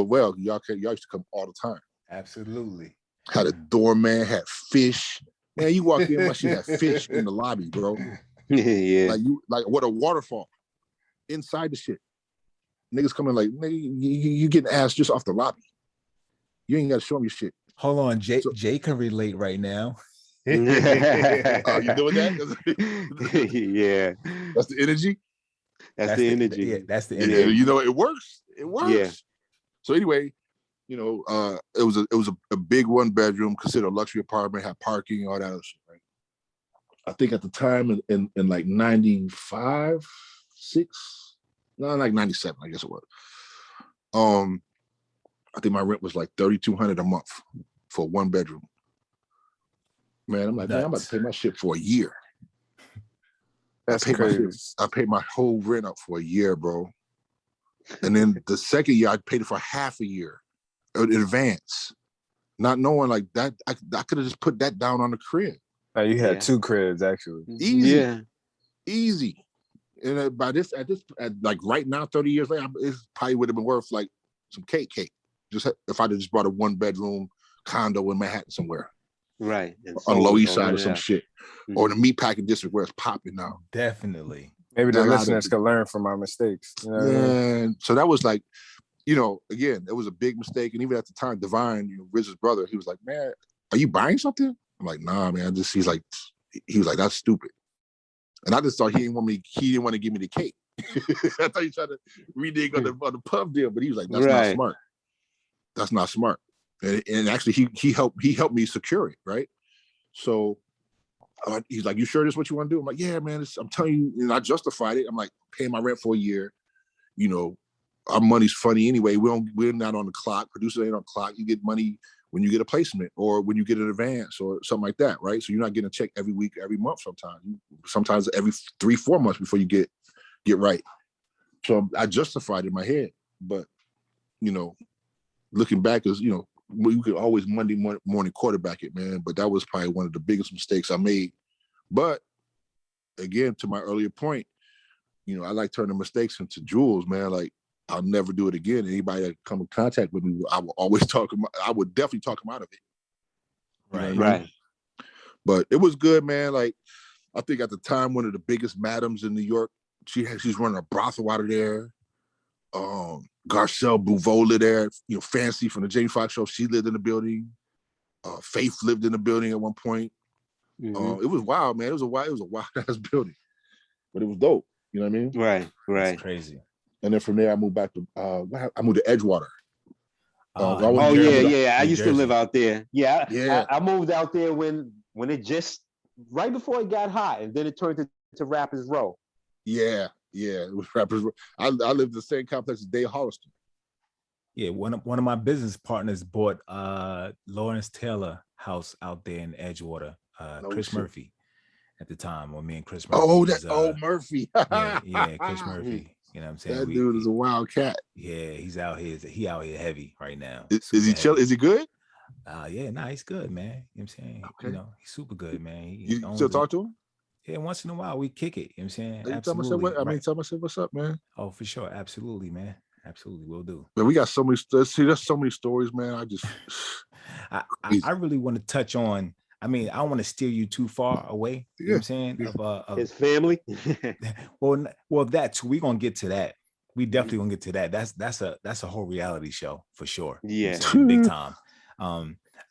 well, y'all used to come all the time. Absolutely. Had a doorman, had fish. Man, you walk in, my shit had fish in the lobby, bro. Yeah. Like what a waterfall inside the shit. Niggas coming like, nigga, you getting ass just off the lobby. You ain't got to show them your shit. Hold on, Jay can relate right now. You doing that? Yeah. That's the energy. That's the energy. Yeah, that's the And, energy. it works. It works. Yeah. So anyway, it was a big 1-bedroom, considered a luxury apartment, had parking, all that other shit, right? I think at the time in like 95, 6, no, like 97, I guess it was. I think my rent was like $3,200 a month for a 1-bedroom. Man, I'm like, man, I'm about to pay my shit for a year. That's crazy. I paid my whole rent up for a year, bro. And then the second year, I paid it for half a year in advance, not knowing like that. I could have just put that down on the crib. Oh, you had 2 cribs actually. Easy. And like right now, 30 years later, it probably would have been worth like some cake. Just if I'd have just bought a 1-bedroom condo in Manhattan somewhere. Right. On the Lower East Side or some shit. Mm-hmm. Or the meatpacking district where it's popping now. Definitely. Maybe the listeners could learn from our mistakes. And so that was like, again, it was a big mistake. And even at the time, Divine, Riz's brother, he was like, man, are you buying something? I'm like, nah, man. He was like, that's stupid. And I just thought he didn't want to give me the cake. I thought he tried to renege on the pub deal, but he was like, that's not smart. That's not smart. And actually he helped me secure it, right? So he's like, you sure this is what you want to do? I'm like, yeah, man, I'm telling you, and I justified it. I'm like, paying my rent for a year, our money's funny anyway. We're not on the clock. Producers ain't on the clock. You get money when you get a placement or when you get an advance or something like that, right? So you're not getting a check every week, every month sometimes every 3-4 months before you get right. So I justified it in my head. But, looking back is, you could always Monday morning quarterback it, man. But that was probably one of the biggest mistakes I made. But again, to my earlier point, I like turning mistakes into jewels, man. Like I'll never do it again. Anybody that come in contact with me, I would definitely talk them out of it. Right. But it was good, man. Like I think at the time, one of the biggest madams in New York, she's running a brothel out of there. Garcelle Bouvola there, Fancy from the Jamie Foxx show. She lived in the building. Faith lived in the building at one point. Mm-hmm. It was wild, man. It was a wild ass building, but it was dope. You know what I mean? Right. That's crazy. And then from there, I moved back to I moved to Edgewater. I used to live out there. Yeah. I moved out there when it just right before it got hot, and then it turned to Rappers Row. Yeah, it was Rappers Row. I lived in the same complex as Dave Hollister. Yeah, one of my business partners bought Lawrence Taylor house out there in Edgewater. Chris Murphy at the time, or me and Chris Murphy. Murphy. yeah, Chris Murphy. You know what I'm saying? That dude is a wild cat. Yeah, he's out here. He out here heavy right now. Is he chill? Is he good? Yeah, nah, he's good, man. You know what I'm saying? Okay. You know, he's super good, man. He You owns still it. talk to him? Yeah, once in a while we kick it. You know what I'm saying? Hey, Absolutely. tell myself what's up, man. Oh, for sure. Absolutely, man. Absolutely, will do. Man, we got so many. See, there's so many stories, man. I just. I really want to touch on. I mean, I don't want to steer you too far away. You know what I'm saying? Of his family. well, that's we're gonna get to that. We definitely gonna get to that. That's a whole reality show for sure. You know what I'm saying? Big time.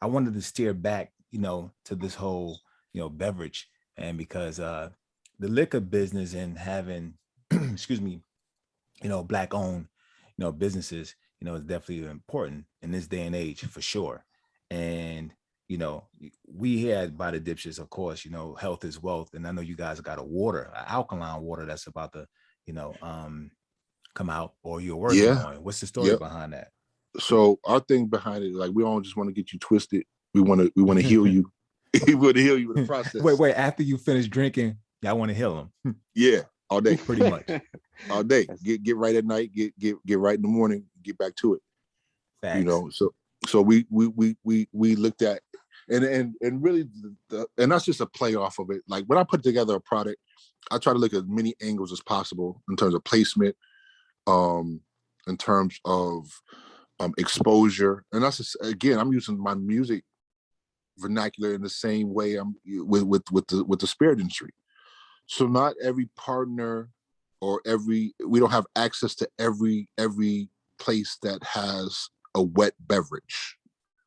I wanted to steer back, you know, to this whole, you know, beverage, and because the liquor business and having, excuse me, you know, black owned, you know, businesses, you know, is definitely important in this day and age for sure. And you know, we had Buy The Dipshits, of course, you know, health is wealth. And I know you guys got an alkaline water that's about to, you know, come out, or you're working on. What's the story behind that? So our thing behind it, like, we don't just want to get you twisted. We want to heal you. We want to heal you in the process. Wait, after you finish drinking, y'all want to heal them. Yeah, all day. Pretty much. All day. Get right at night, get right in the morning, get back to it. Facts. You know, so we looked at and really and that's just a play off of it. Like, when I put together a product, I try to look at as many angles as possible in terms of placement, in terms of exposure. And that's just, again, I'm using my music vernacular in the same way I'm with the spirit industry. So not every partner or we don't have access to every place that has a wet beverage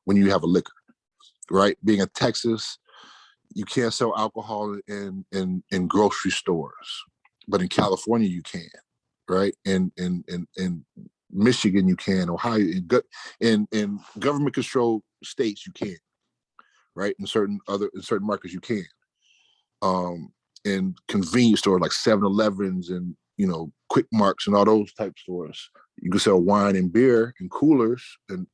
when you have a liquor, right? Being in Texas, you can't sell alcohol in grocery stores, but in California you can, right? In Michigan you can, Ohio, in government controlled states you can, right? In certain markets you can. In convenience stores like 7-Elevens and, you know, Quick Marks and all those type stores, you can sell wine and beer and coolers and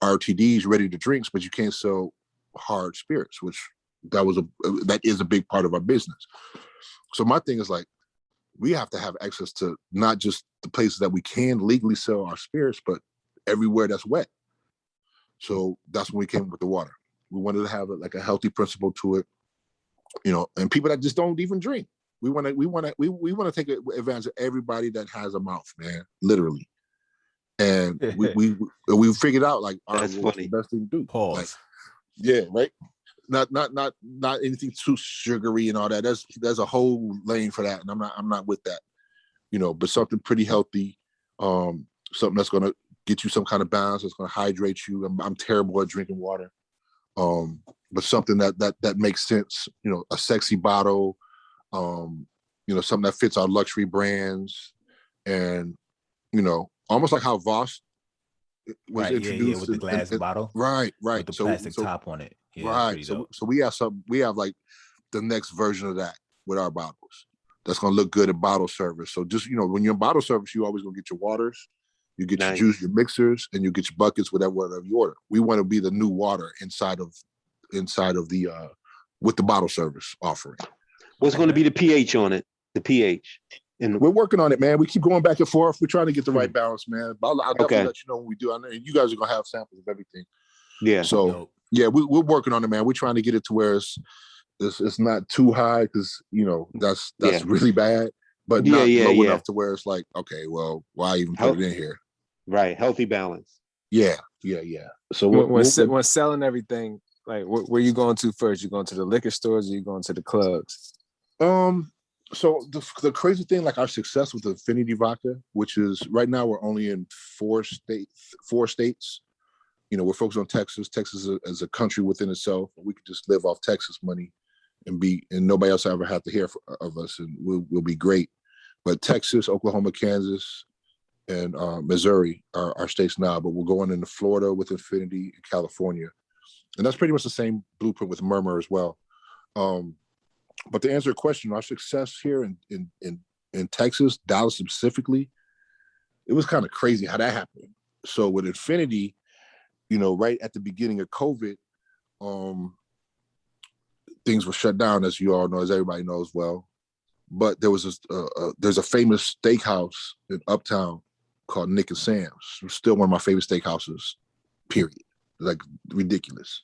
RTDs, ready to drinks, but you can't sell hard spirits, which that is a big part of our business. So my thing is, like, we have to have access to not just the places that we can legally sell our spirits, but everywhere that's wet. So that's when we came up with the water. We wanted to have like a healthy principle to it, you know, and people that just don't even drink. We want to take advantage of everybody that has a mouth, man, literally. And we figured out, like, that's funny. The best thing to do. Pause. Like, yeah, right. Not anything too sugary and all that. There's a whole lane for that, and I'm not with that, you know. But something pretty healthy, something that's gonna get you some kind of balance. That's gonna hydrate you. I'm terrible at drinking water, but something that makes sense. You know, a sexy bottle, you know, something that fits our luxury brands, and, you know, almost like how Voss was introduced with the glass bottle, right, with the plastic top on it. Yeah, right. So we have like the next version of that with our bottles. That's gonna look good at bottle service. So just, you know, when you're in bottle service, you always gonna get your waters, you get your juice, your mixers, and you get your buckets, whatever you order. We want to be the new water inside of the with the bottle service offering. What's going to be the pH on it? The pH. And we're working on it, man. We keep going back and forth. We're trying to get the right balance, man. But I'll definitely let you know when we do. And you guys are gonna have samples of everything. Yeah. So yeah, we're working on it, man. We're trying to get it to where it's not too high, because, you know, that's really bad, but not low enough to where it's like, okay, well, why even put it in here? Right, healthy balance. Yeah. So when selling everything, like, where you going to first? You going to the liquor stores, or you going to the clubs? So the crazy thing, like, our success with Affinity Vodka, which is right now we're only in 4 states. You know, we're focused on Texas. Texas is a country within itself. We could just live off Texas money and nobody else ever have to hear of us, and we'll be great. But Texas, Oklahoma, Kansas, and Missouri are our states now. But we're going into Florida with Affinity, and California, and that's pretty much the same blueprint with Mur Mur as well. But to answer your question, our success here in Texas, Dallas specifically, it was kind of crazy how that happened. So with Affinity, you know, right at the beginning of COVID, things were shut down, as you all know, as everybody knows well. But there was there's a famous steakhouse in Uptown called Nick and Sam's. It's still one of my favorite steakhouses, period. like ridiculous.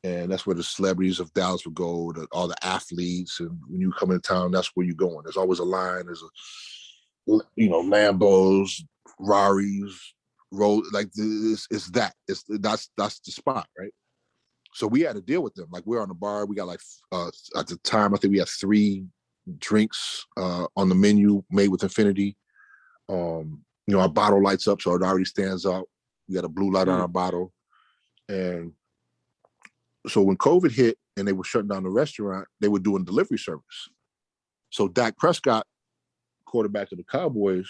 And that's where the celebrities of Dallas would go, all the athletes. And when you come into town, that's where you're going. There's always a line. There's Lambos, Raris, road, like that's the spot, right? So we had to deal with them. Like we're on the bar. We got like at the time, I think we had 3 drinks on the menu made with Infinity. Our bottle lights up, so it already stands up. We got a blue light on our bottle. And so when COVID hit and they were shutting down the restaurant, they were doing delivery service. So Dak Prescott, quarterback of the Cowboys,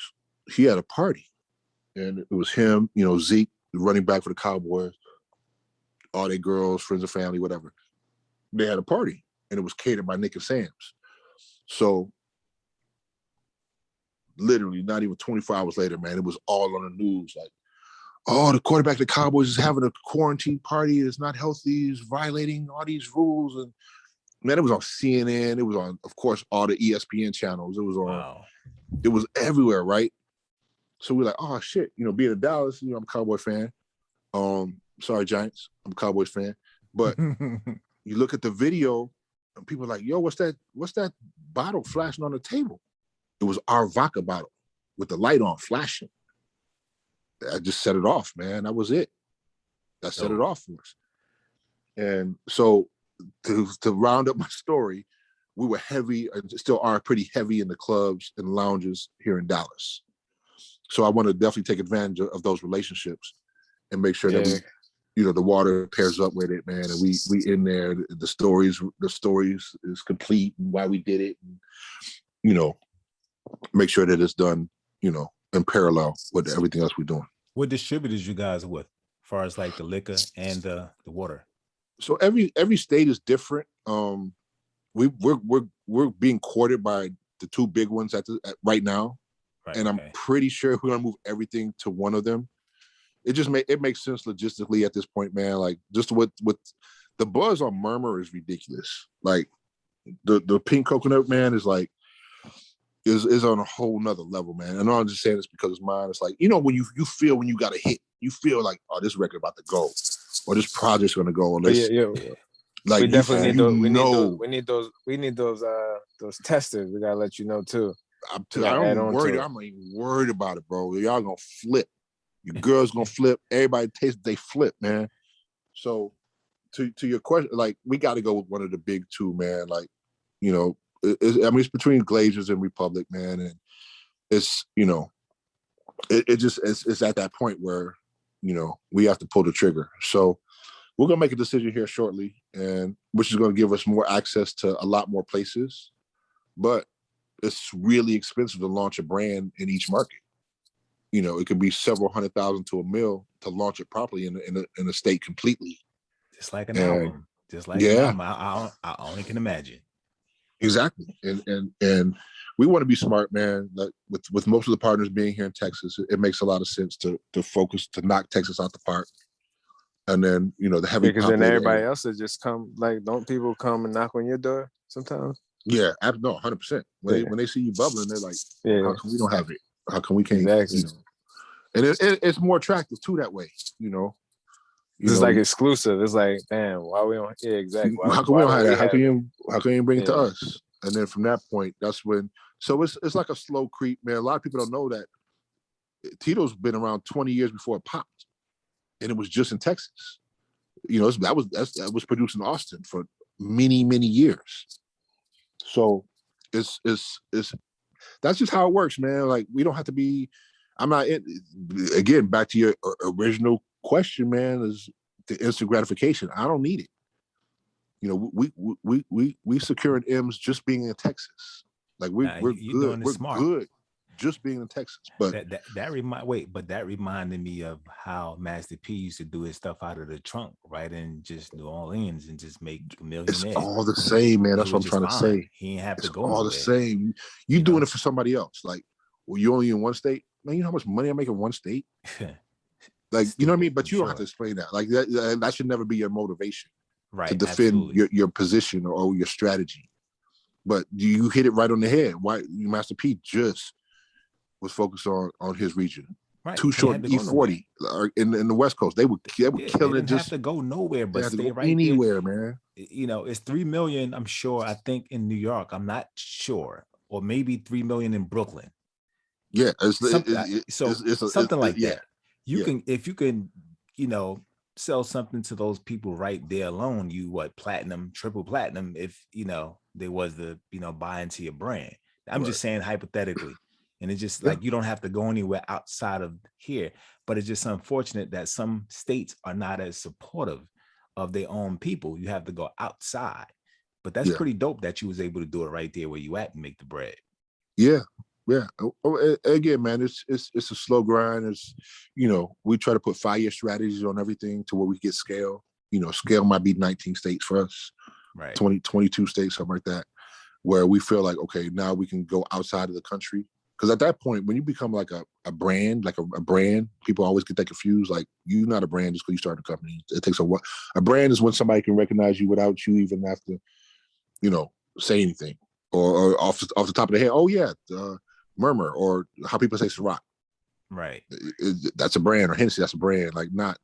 he had a party. And it was him, Zeke, the running back for the Cowboys, all their girls, friends and family, whatever. They had a party, and it was catered by Nick and Sam's. So literally not even 24 hours later, man, it was all on the news. Like, oh, the quarterback of the Cowboys is having a quarantine party. It's not healthy. He's violating all these rules. And man, it was on CNN. It was on, of course, all the ESPN channels. It was on, It was everywhere, right? So we're like, oh shit, being in Dallas, I'm a Cowboy fan. Sorry, Giants, I'm a Cowboys fan. But you look at the video and people are like, yo, what's that bottle flashing on the table? It was our vodka bottle with the light on flashing. I just set it off, man. That was it. That set it off for us. And so to round up my story, we were heavy, and still are pretty heavy in the clubs and lounges here in Dallas. So I want to definitely take advantage of those relationships and make sure that we, the water pairs up with it, man. And we in there, the stories is complete and why we did it, and, make sure that it's done, in parallel with everything else we're doing. What distributors you guys are with, as far as like the liquor and the water? So every state is different. We're being courted by the 2 big ones right now, right, and I'm pretty sure we're gonna move everything to one of them. It makes sense logistically at this point, man. Like just with the buzz on Mur Mur is ridiculous. Like the pink coconut, man, is like is on a whole nother level, man. And I'm just saying this because it's mine. It's like, when you feel when you got a hit, you feel like, oh, this record about to go, or this project's gonna go. Or this, like we definitely need those testers. We gotta let you know too. I'm not even worried about it, bro. Y'all gonna flip. Your girls gonna flip. Everybody tastes they flip, man. So to your question, like we got to go with one of the big 2, man. Like, it's between Glazers and Republic, man, and it's it's at that point where we have to pull the trigger. So we're gonna make a decision here shortly, and which is gonna give us more access to a lot more places, but it's really expensive to launch a brand in each market. It could be several $100,000 to $1 million to launch it properly in a state completely. Just like an album. Just like an album. I only can imagine. Exactly. And we want to be smart, man. Like with most of the partners being here in Texas, it makes a lot of sense to focus, to knock Texas out the park. And then, the heavy because then everybody else will just come. Like, don't people come and knock on your door sometimes? Yeah, no, 100%. When they see you bubbling, they're like, how come we don't have it? How come we can't? Exactly. And it's more attractive too that way, It's like exclusive. It's like, damn, why we don't? Yeah, exactly. How come we don't have that? How can you bring it to us? And then from that point, that's when. So it's like a slow creep, man. A lot of people don't know that Tito's been around 20 years before it popped, and it was just in Texas. That was produced in Austin for many years. So it's that's just how it works, man. Like we don't have to be. I'm not. Again, back to your original question, man, is the instant gratification. I don't need it. We securing M's just being in Texas. Like we're good. We're smart. Good just being in Texas. But that reminded me of how Master P used to do his stuff out of the trunk, right in just New Orleans, and just make millionaires. It's all the same, man. That's what I'm trying to say. He ain't have to go. All the same. You doing it for somebody else. Like, well, you only in one state. Man, you know how much money I make in one state? Like, you know what I mean? But you don't have to explain that. Like that should never be your motivation, right? To defend your position or your strategy. But you hit it right on the head. Why Master P just was focused on his region. Right. Too They Short, had to go E40 in the West Coast. They were Yeah, killing they it. didn't have Just to go nowhere, they but had to stay go right there. anywhere, man. You know, it's 3 million, I'm sure, I think in New York. I'm not sure. Or maybe 3 million in Brooklyn. Yeah, Something something like yeah, that. You can, if you can, you know, sell something to those people right there alone, you platinum, triple platinum, if you know there was the, you know, buy into your brand. I'm just saying hypothetically. And it's just like you don't have to go anywhere outside of here. But it's just unfortunate that some states are not as supportive of their own people. You have to go outside. But that's pretty dope that you was able to do it right there where you at and make the bread. Yeah. Again, man, it's a slow grind. It's, you know, we try to put 5-year strategies on everything to where we get scale. You know, scale might be 19 states for us, right? 22 states, something like that, where we feel like, okay, now we can go outside of the country. Because at that point, when you become like a brand, like a brand, people always get that confused. Like, you're not a brand just because you start a company. It takes a brand is when somebody can recognize you without you even have to, you know, say anything or off the top of the head. Oh yeah, Murmur, or how people say Ciroc. Right. That's a brand, or Hennessy, that's a brand. Like, not,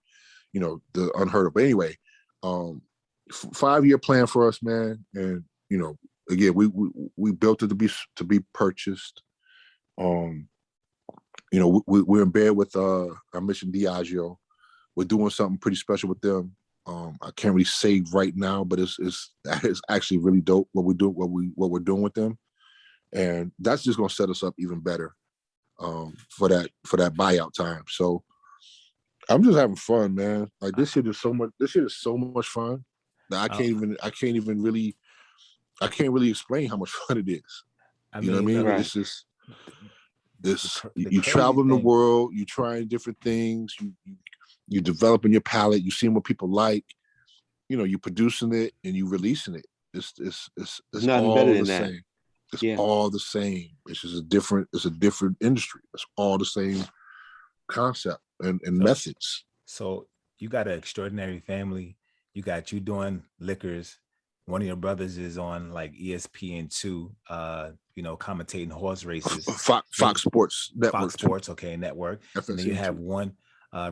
you know, the unheard of. But anyway, 5-year plan for us, man. And, you know, again, we built it to be purchased. You know, we're in bed with I mentioned Diageo. We're doing something pretty special with them. I can't really say right now, but it's actually really dope what we're doing with them, and that's just gonna set us up even better for that buyout time. So I'm just having fun, man. Like, this shit is so much fun that I can't really explain how much fun it is. You know what I mean? Right. It's just you traveling the world, you trying different things, you developing your palate, you seeing what people like, you know, you producing it and you releasing it. It's nothing all better the than that. same. It's all the same. It's just a different industry. It's all the same concept and methods. So you got an extraordinary family. You doing liquors. One of your brothers is on like ESPN2, you know, commentating horse races. Fox Sports Network. Fox Sports, okay, network. FSN2. And then you have one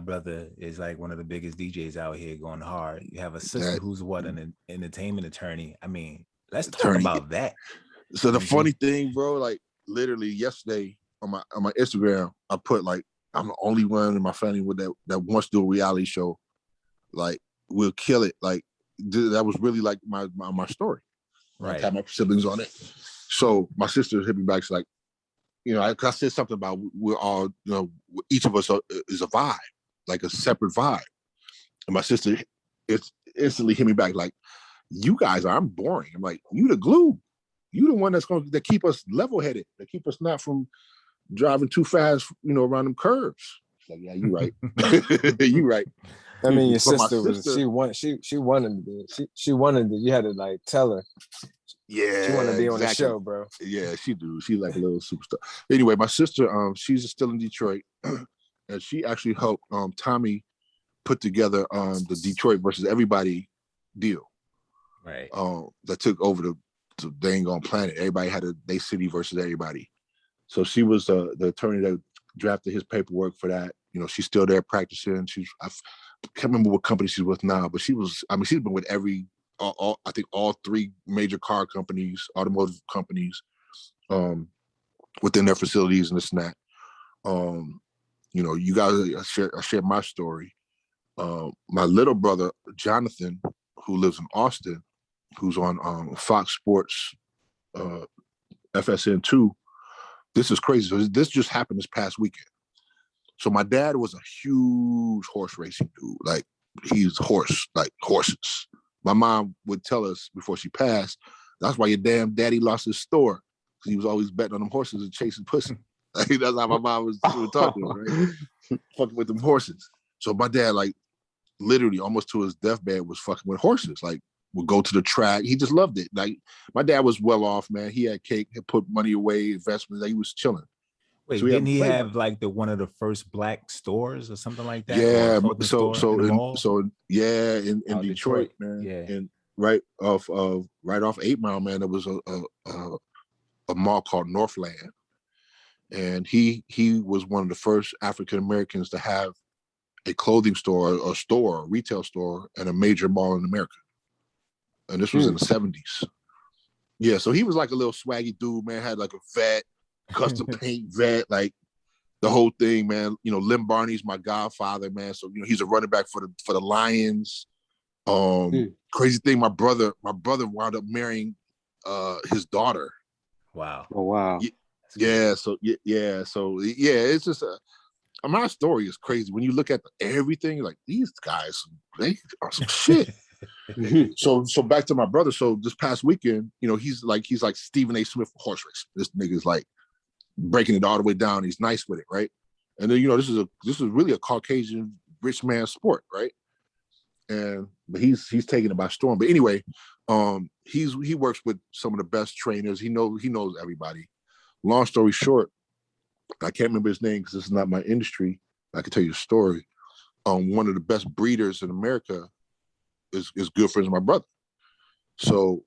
brother is like one of the biggest DJs out here going hard. You have a sister who's an entertainment attorney. I mean, let's talk about that. So the funny thing, bro, like literally yesterday on my Instagram, I put like, I'm the only one in my family with that wants to do a reality show. Like, we'll kill it. Like, that was really like my story. Right. I had my siblings on it. So my sister hit me back. She's like, you know, I said something about we're all, you know, each of us is a vibe, like a separate vibe. And my sister instantly hit me back like, you guys I'm boring. I'm like, you the glue. You the one that keep us level-headed, that keep us not from driving too fast, you know, around them curves. Like, yeah, you right. You right. I mean, your sister she wanted to. She wanted to. You had to like tell her. Yeah, she wanted to be on the show, bro. Yeah, she do. She's like a little superstar. Anyway, my sister, she's still in Detroit, and she actually helped Tommy put together the Detroit versus everybody deal. Right. That took over the dang on planet. Everybody had their city versus everybody. So she was the attorney that drafted his paperwork for that. You know, she's still there practicing. I can't remember what company she's with now, but she's been with I think all 3 major car companies, automotive companies, within their facilities and this and that. You know, you guys, I share my story. My little brother, Jonathan, who lives in Austin, who's on Fox Sports, FSN2. This is crazy. So this just happened this past weekend. So my dad was a huge horse racing dude. Like, he's horses. My mom would tell us before she passed, that's why your damn daddy lost his store, because he was always betting on them horses and chasing pussy. Like, that's how my mom was talking, right? Fucking with them horses. So my dad, like, literally almost to his deathbed was fucking with horses. Like, would go to the track. He just loved it. Like, my dad was well off, man. He had cake, he put money away, investments. Like, he was chilling. Wait, so didn't he have like one of the first black stores or something like that? Yeah, in Detroit, man. Yeah, and right off 8 Mile, man, there was a mall called Northland, And he was one of the first African Americans to have a clothing store, a retail store, and a major mall in America. And this was in the 70s. Yeah, so he was like a little swaggy dude, man. Had like a vet, custom paint vet, like the whole thing, man. You know, Lim Barney's my godfather, man. So you know, he's a running back for the Lions. Crazy thing, my brother wound up marrying his daughter. Wow. Oh wow. So it's just my story is crazy. When you look at everything, like these guys, they are some shit. So back to my brother. So this past weekend, you know, he's like Stephen A. Smith for horse race. This nigga's like breaking it all the way down. He's nice with it, right? And then, you know, this is really a Caucasian rich man sport, right? But he's taking it by storm. But anyway, he works with some of the best trainers. He knows everybody. Long story short, I can't remember his name because this is not my industry. I can tell you a story. One of the best breeders in America is good friends with my brother. So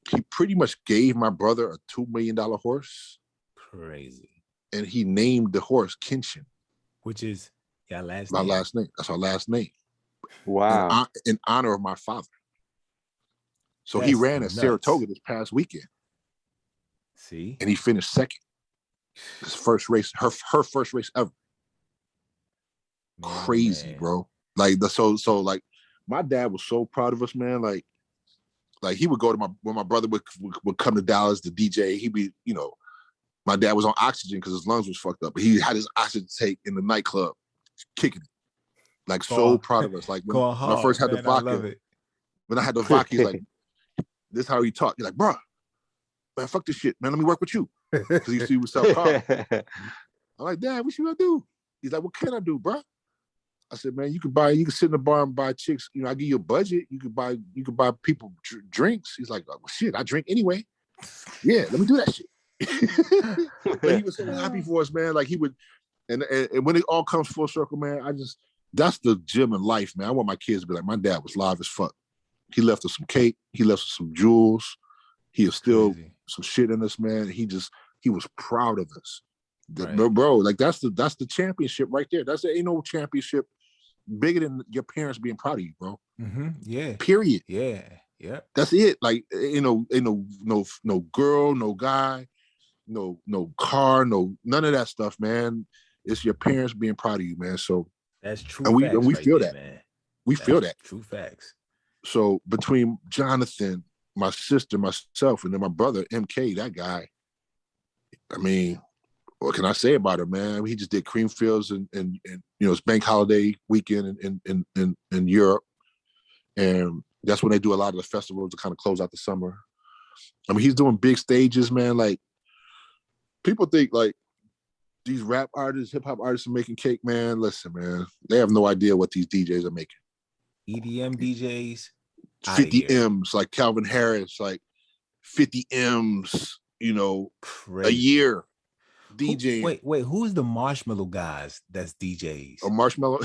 he pretty much gave my brother a $2 million horse. Crazy. And he named the horse Kinchen. Which is your last my name? My last name. That's our last name. Wow. In honor of my father. So That's he ran nuts. at Saratoga this past weekend. See? And he finished second. His first race, her first race ever. Crazy, bro. Like so like my dad was so proud of us, man. Like he would go to when my brother would come to Dallas, the DJ, he'd be, you know, my dad was on oxygen because his lungs was fucked up. But he had his oxygen tank in the nightclub, kicking it. Like so proud of us. Like when I first had the vodka, when I had the vodka, he's like, this is how he talked. He's like, bro, man, fuck this shit, man. Let me work with you. Because he used to was self-car. I'm like, Dad, what you gonna do? He's like, what can I do, bro? I said, man, you can sit in the bar and buy chicks. You know, I give you a budget. You could buy people drinks. He's like, well, shit, I drink anyway. Yeah, let me do that shit. But he was so happy for us, man. Like he would, and when it all comes full circle, man, that's the gym in life, man. I want my kids to be like, my dad was live as fuck. He left us some cake. He left us some jewels. He instilled some shit in us, man. He was proud of us. Bro, like that's the championship right there. Ain't no championship bigger than your parents being proud of you, bro. Yeah. Period. Yeah. Yeah. That's it. Like, ain't no girl, no guy, no car, none of that stuff, man. It's your parents being proud of you, man. So that's true. And we right feel there, that, man. We feel that. True facts. So between Jonathan, my sister, myself, and then my brother, MK, that guy, I mean, what can I say about him, man? He just did Creamfields and you know, it's bank holiday weekend in Europe. And that's when they do a lot of the festivals to kind of close out the summer. I mean, he's doing big stages, man. Like, people think like these rap artists, hip hop artists are making cake, man. Listen, man, they have no idea what these DJs are making. EDM DJs, 50 M's, like Calvin Harris, like 50 M's, you know, a year. DJ. Wait, who's the Marshmallow guys that's DJs? A Marshmallow,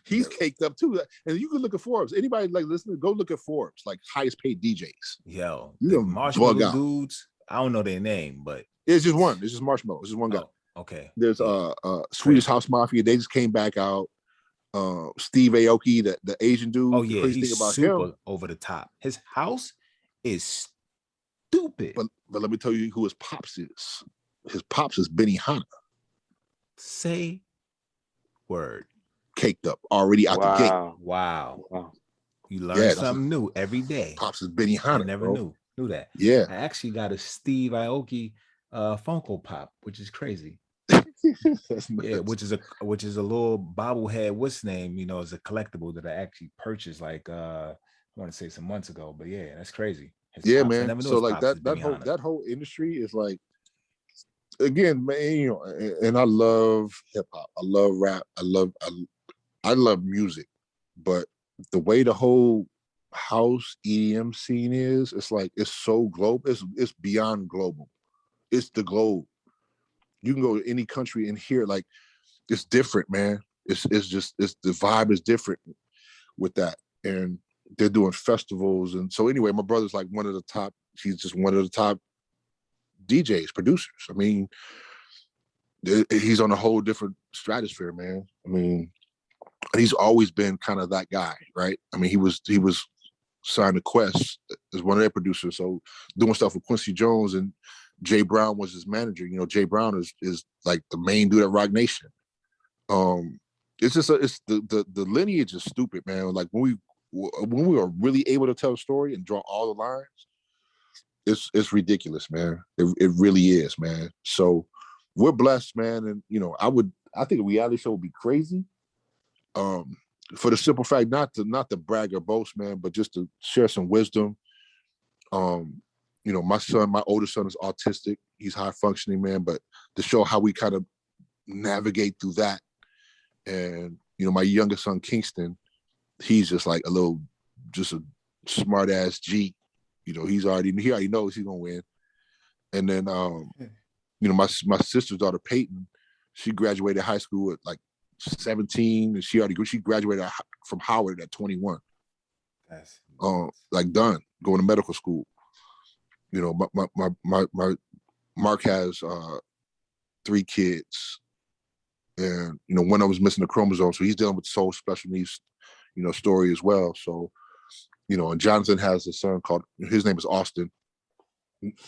he's caked up too. And you can look at Forbes. Anybody like listening, go look at Forbes, like highest paid DJs. Yo, the Marshmallow dudes, I don't know their name, but it's just one. It's just Marshmallow. It's just one guy. Okay. There's Swedish House Mafia. They just came back out. Steve Aoki, the Asian dude. Oh yeah, the crazy he's thing about super him, over the top. His house is stupid. But let me tell you who his pops is. His pops is Benny Hanna. Say word. Caked up already out the gate. Wow. You learn something new every day. Pops is Benny Hanna. I never knew that. Yeah. I actually got a Steve Aoki Funko Pop, which is crazy. Yeah, which is a little bobblehead. What's name? You know, is a collectible that I actually purchased like I want to say some months ago. But yeah, that's crazy. Yeah, man. So like that whole industry is like, again, man, you know, and I love hip hop. I love rap. I love music. But the way the whole house EDM scene is, it's like it's so global. It's beyond global. It's the globe. You can go to any country and hear, like, it's different, man. It's the vibe is different with that. And they're doing festivals. And so anyway, my brother's like he's just one of the top DJs, producers. I mean, he's on a whole different stratosphere, man. I mean, and he's always been kind of that guy, right? I mean, he was signed to Quest as one of their producers, so doing stuff with Quincy Jones, and Jay Brown was his manager. You know, Jay Brown is like the main dude at Roc Nation. It's just it's the lineage is stupid, man. Like when we are really able to tell a story and draw all the lines, it's ridiculous, man. It really is, man. So we're blessed, man. And you know, I think a reality show would be crazy. For the simple fact, not to brag or boast, man, but just to share some wisdom. You know, my oldest son is autistic. He's high functioning, man, but to show how we kind of navigate through that. And, you know, my youngest son, Kingston, he's just like just a smart ass G. You know, he already knows he's gonna win. And then, you know, my sister's daughter, Peyton, she graduated high school at like 17, and she graduated from Howard at 21. That's like done going to medical school. You know, my Mark has 3 kids, and you know, one of them was missing a chromosome, so he's dealing with soul special needs, you know, story as well. So, you know, and Jonathan has a son called, his name is Austin.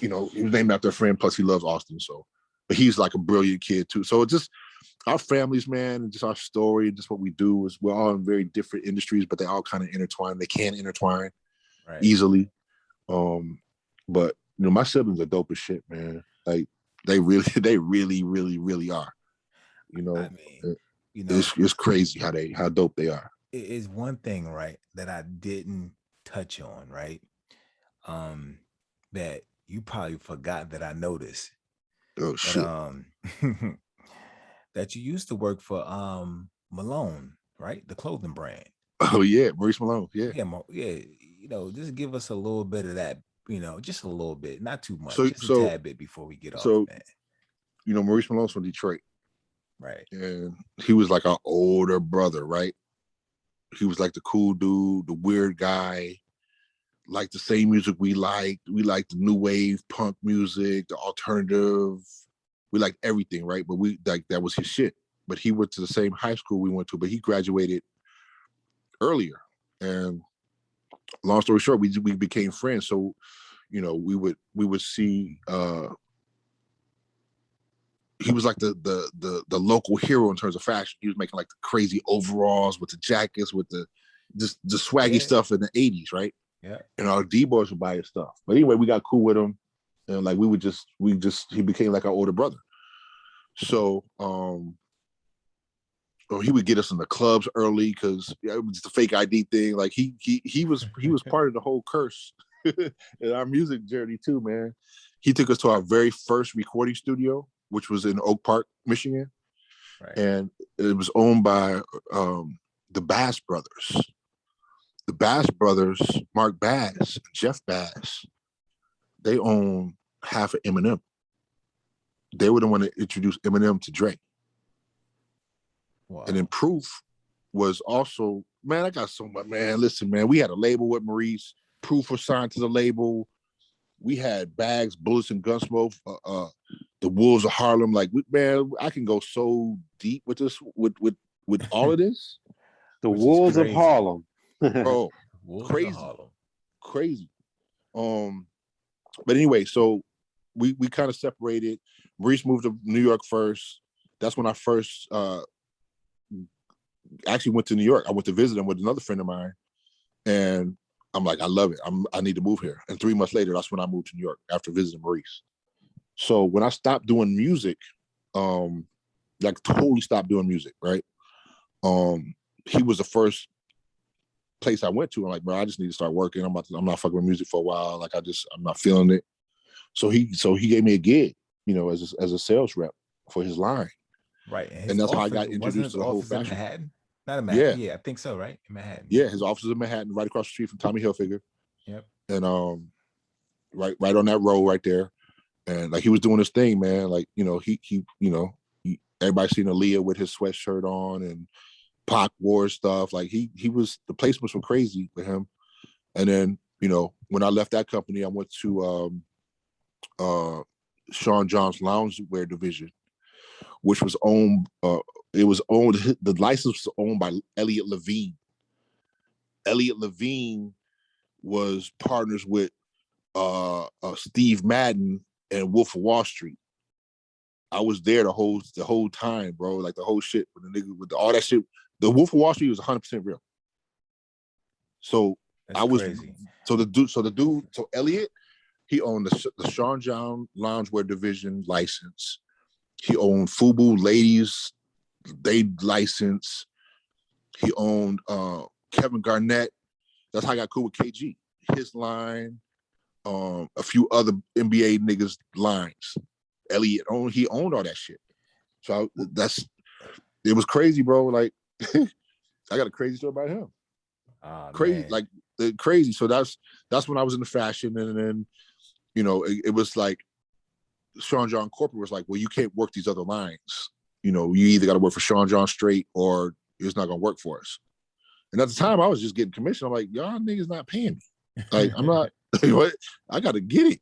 You know, he was named after a friend, plus he loves Austin. So, but he's like a brilliant kid too. So it's just our families, man, and just our story, and just what we do is we're all in very different industries, but they all kind of intertwine. They can intertwine easily. But you know, my siblings are dope as shit, man. Like they really, really are. You know, I mean, you know, it's crazy how dope they are. It is one thing, right, that I didn't touch on, right? That you probably forgot that I noticed. Oh shit. That, that you used to work for Malone, right? The clothing brand. Oh yeah, Maurice Malone. Yeah. Yeah. You know, just give us a little bit of that, you know, just a little bit, not too much, So just a tad bit before we get off, man. You know, Maurice Malone's from Detroit. Right. And he was like our older brother, right? He was like the cool dude, the weird guy, like the same music we liked. We liked the new wave punk music, the alternative. We liked everything, right? But we like that was his shit. But he went to the same high school we went to, but he graduated earlier. And long story short, we became friends. So, you know, we would see he was like the local hero in terms of fashion. He was making like the crazy overalls with the jackets, with the swaggy stuff in the 80s, right? Yeah. And our D-boys would buy his stuff. But anyway, we got cool with him. And like he became like our older brother. So he would get us in the clubs early because it was the fake ID thing. Like he was part of the whole curse in our music journey too, man. He took us to our very first recording studio, which was in Oak Park, Michigan. Right. And it was owned by the Bass brothers. The Bass brothers, Mark Bass, Jeff Bass, they own half of Eminem. They were the one that introduced Eminem to Dre. Wow. And then Proof was also, man, I got so much, man. Listen, man, we had a label with Maurice. Proof was signed to the label. We had Bags, Bullets, and Gunsmoke, the Wolves of Harlem. Like, man, I can go so deep with this, with all of this. The Wolves of Harlem. Bro, crazy. But anyway, so we kind of separated. Maurice moved to New York first. That's when I first actually went to New York. I went to visit him with another friend of mine, and I'm like, I love it. I need to move here. And 3 months later, that's when I moved to New York after visiting Maurice. So when I stopped doing music, like totally stopped doing music, right? He was the first place I went to. I'm like, bro, I just need to start working. I'm not fucking with music for a while. Like I'm not feeling it. So he gave me a gig, you know, as a sales rep for his line. Right. And that's how I got introduced to the whole fashion. In Manhattan? Not in Manhattan. Yeah, I think so, right? In Manhattan. Yeah, his office is in Manhattan, right across the street from Tommy Hilfiger. Yep. And right on that road right there. And like he was doing his thing, man. Like, you know, he everybody seen Aaliyah with his sweatshirt on and Pac wore stuff. Like he was, the placements were crazy with him. And then, you know, when I left that company, I went to Sean John's loungewear division. which was owned. The license was owned by Elliot Levine. Elliot Levine was partners with Steve Madden and Wolf of Wall Street. I was there the whole time, bro. Like the whole shit with the nigga with all that shit. The Wolf of Wall Street was 100% real. So That's I was crazy. So Elliot, he owned the Sean John Loungewear division license. He owned Fubu Ladies, they license. He owned Kevin Garnett. That's how I got cool with KG. His line, a few other NBA niggas' lines. Elliot he owned all that shit. So it was crazy, bro. Like I got a crazy story about him. Crazy, man. Like crazy. So that's when I was in the fashion, and then it was like Sean John Corporate was like, well, you can't work these other lines. You either got to work for Sean John straight, or it's not gonna work for us. And at the time, I was just getting commission. I'm like, y'all niggas not paying me. Like I'm not. What? I got to get it.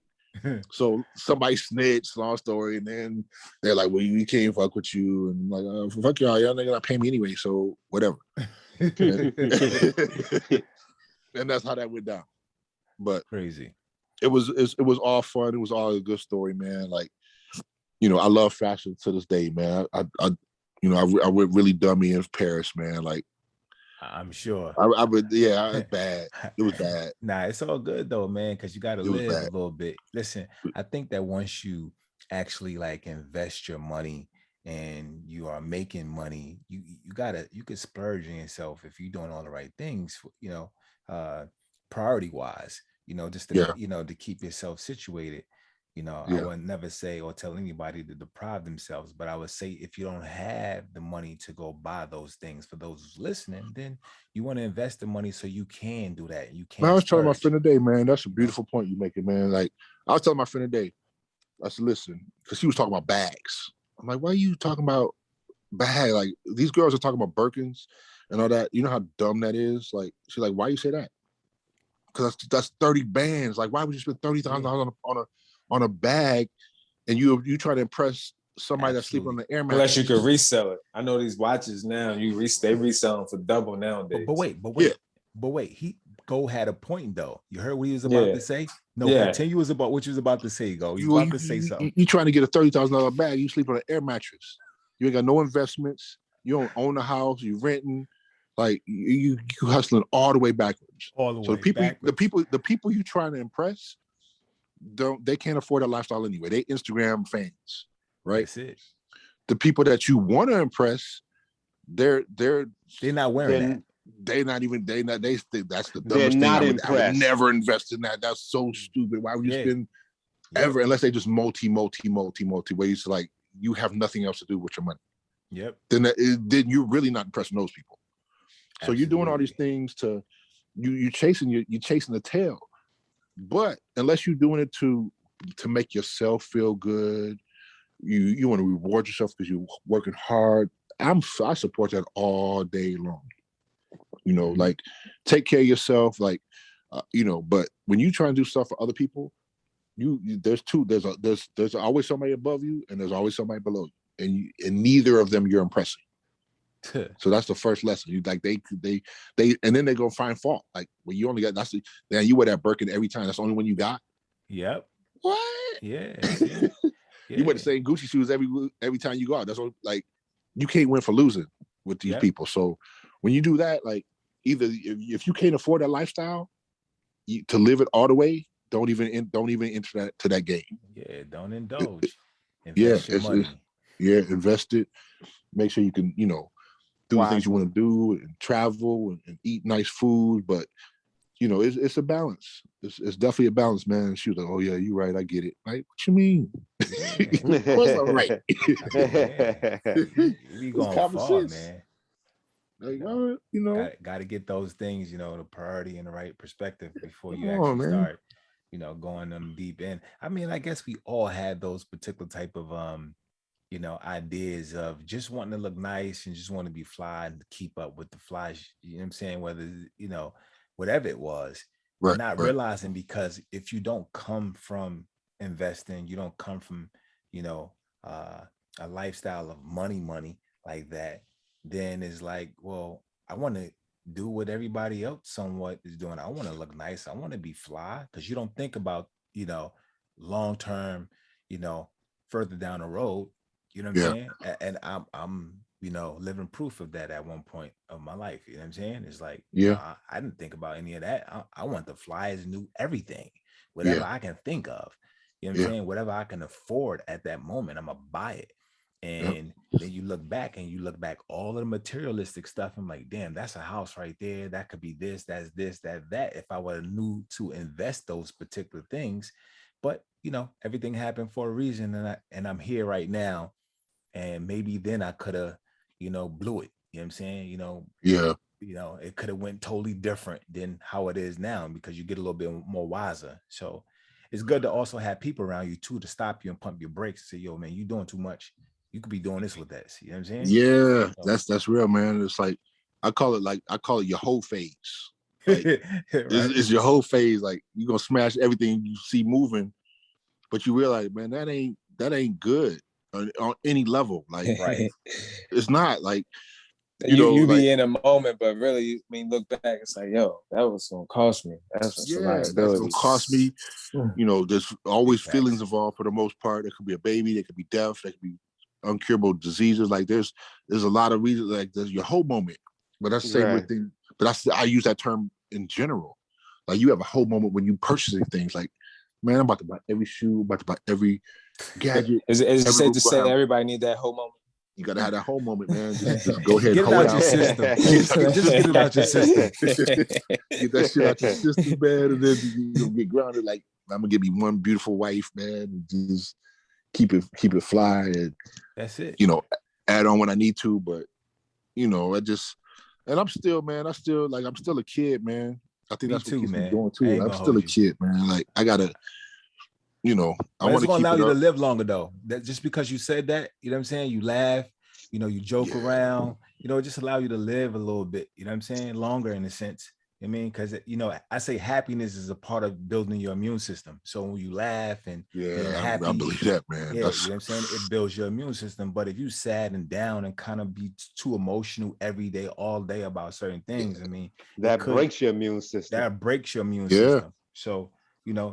So somebody snitched, long story, and then they're like, well, we can't fuck with you, and I'm like, fuck y'all niggas not paying me anyway, so whatever. And that's how that went down. But crazy. It was all fun. It was all a good story, man. Like, I love fashion to this day, man. I would really done me in Paris, man. Like, I'm sure. I would, yeah, it's bad. It was bad. Nah, it's all good though, man, because you got to live a little bit. Listen, I think that once you actually like invest your money and you are making money, you can splurge on yourself if you're doing all the right things, priority wise, just to, to keep yourself situated. I would never say or tell anybody to deprive themselves, but I would say if you don't have the money to go buy those things, for those who's listening, then you want to invest the money so you can do that. You can. I was telling my friend today, man, that's a beautiful point you making, man. Like I was telling my friend today, I said, listen, because he was talking about bags. I'm like, why are you talking about bag? Like these girls are talking about Birkins and all that. You know how dumb that is? Like she's like, why you say that? Because that's 30 bands. Like, why would you spend $30,000 on a bag, and you try to impress somebody that's sleeping on the air mattress? Unless you could resell it. I know these watches now. They resell them for double nowadays. But wait. He had a point though. You heard what he was about to say? No, continue about what you was about to say. Go. You about to say something. You trying to get a $30,000 bag? You sleep on an air mattress. You ain't got no investments. You don't own a house. You renting. Like you hustling all the way backwards. So the people you trying to impress, they can't afford that lifestyle anyway. They Instagram fans, right? That's it. The people that you want to impress, they're not wearing that. They think that's the dumbest they're not thing. impressed. I would never invest in that. That's so stupid. Why would you spend ever, unless they just multi ways, like you have nothing else to do with your money. Yep. Then you're really not impressing those people. So Absolutely. you're doing all these things to you're chasing the tail. But unless you're doing it to make yourself feel good, you want to reward yourself because you're working hard. I support that all day long. Like take care of yourself, like but when you try and do stuff for other people, there's always somebody above you and there's always somebody below you, and neither of them you're impressing. So that's the first lesson. You like they and then they go find fault. Like, well, you only got you wear that Birkin every time. That's the only one you got. Yep. What? Yeah. You wear the same Gucci shoes every time you go out. That's what, like, you can't win for losing with these people. So when you do that, like, either if you can't afford that lifestyle to live it all the way, don't even enter that game. Yeah, don't indulge. Invest your money. Invest it. Make sure you can do the things you want to do and travel and eat nice food, but it's a balance. It's definitely a balance, man. She was like, "Oh yeah, you're right. I get it." Like, what you mean? Of course I'm right. We going far, man. Like, got to get those things, the priority and the right perspective before you actually start, going on the deep end. I mean, I guess we all had those particular type of ideas of just wanting to look nice and just want to be fly and keep up with the flies, you know what I'm saying? Whether, whatever it was, realizing, because if you don't come from investing, you don't come from, a lifestyle of money like that, then it's like, well, I want to do what everybody else somewhat is doing. I want to look nice. I want to be fly, because you don't think about, long term, further down the road. You know what I'm Yeah. saying? And I'm living proof of that at one point of my life. You know what I'm saying? It's like, Yeah. I didn't think about any of that. I want the flyest new everything, whatever Yeah. I can think of. You know what I'm Yeah. saying? Whatever I can afford at that moment, I'm gonna buy it. And then you look back all of the materialistic stuff. I'm like, damn, that's a house right there. That could be this, that's this, that. If I would have knew to invest those particular things, but everything happened for a reason, and I'm here right now. And maybe then I could have, blew it. You know what I'm saying? Yeah. It could have went totally different than how it is now, because you get a little bit more wiser. So it's good to also have people around you too to stop you and pump your brakes and say, yo, man, you doing too much. You could be doing this with that. You know what I'm saying? Yeah, So, that's real, man. It's like I call it your whole phase. Like right? it's your whole phase. Like you're gonna smash everything you see moving, but you realize, man, that ain't good on any level. Like Right. it's not like you like, be in a moment, but really, look back, it's like, yo, that was gonna cost me. That's just a yeah, that's gonna liability. cost me. There's always Big feelings facts. involved for the most part. There could be a baby, there could be death, there could be uncurable diseases. Like there's a lot of reasons. Like there's your whole moment, but that's the same Right. thing. But I use that term in general. Like you have a whole moment when you purchasing things. Like, man, I'm about to buy every shoe, about to buy every gadget. Is it every safe to room say gonna have- everybody need that whole moment? You gotta have that whole moment, man. Just go ahead and Get it hold out your system. Just get it out your system. Get that shit out your system, man, and then you'll get grounded. Like I'm gonna give me one beautiful wife, man, and just keep it fly, and That's it. add on when I need to. But I'm still, man. I'm still a kid, man. I think Me that's what too, keeps me man. going I too. ain't I'm gonna still hold a you. kid, man. Like I gotta, I But want it's to gonna keep allow it you to up. live longer though. That just because you said that, you know what I'm saying? You laugh, you joke around, it just allow you to live a little bit, you know what I'm saying? Longer in a sense. I mean, because I say happiness is a part of building your immune system. So when you laugh and being Yeah, happy, I believe that, man. yeah, That's you know what I'm saying? It builds your immune system. But if you sad and down and kind of be too emotional every day, all day about certain things, I mean, That breaks your immune system. that breaks your immune Yeah. system. So,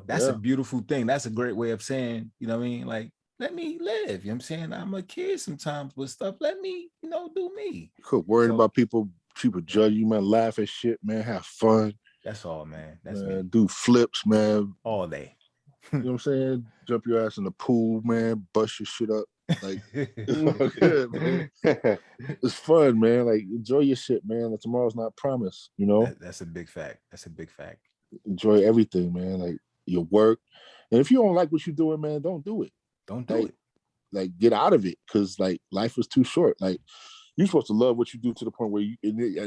that's a beautiful thing. That's a great way of saying, you know what I mean? Like, let me live. You know what I'm saying? I'm a kid sometimes with stuff. Let me, do me. cool. Worried about people judge you, man. Laugh at shit, man. Have fun. That's all, man. That's man, me. do flips, man. All day. You know what I'm saying? Jump your ass in the pool, man. Bust your shit up. Like, it's all good, man. It's fun, man. Like, enjoy your shit, man. Like, tomorrow's not promised, That's a big fact. That's a big fact. Enjoy everything, man. Like, your work. And if you don't like what you're doing, man, don't do it. Don't do it. Like, get out of it. Because, like, life is too short. Like, you're supposed to love what you do to the point where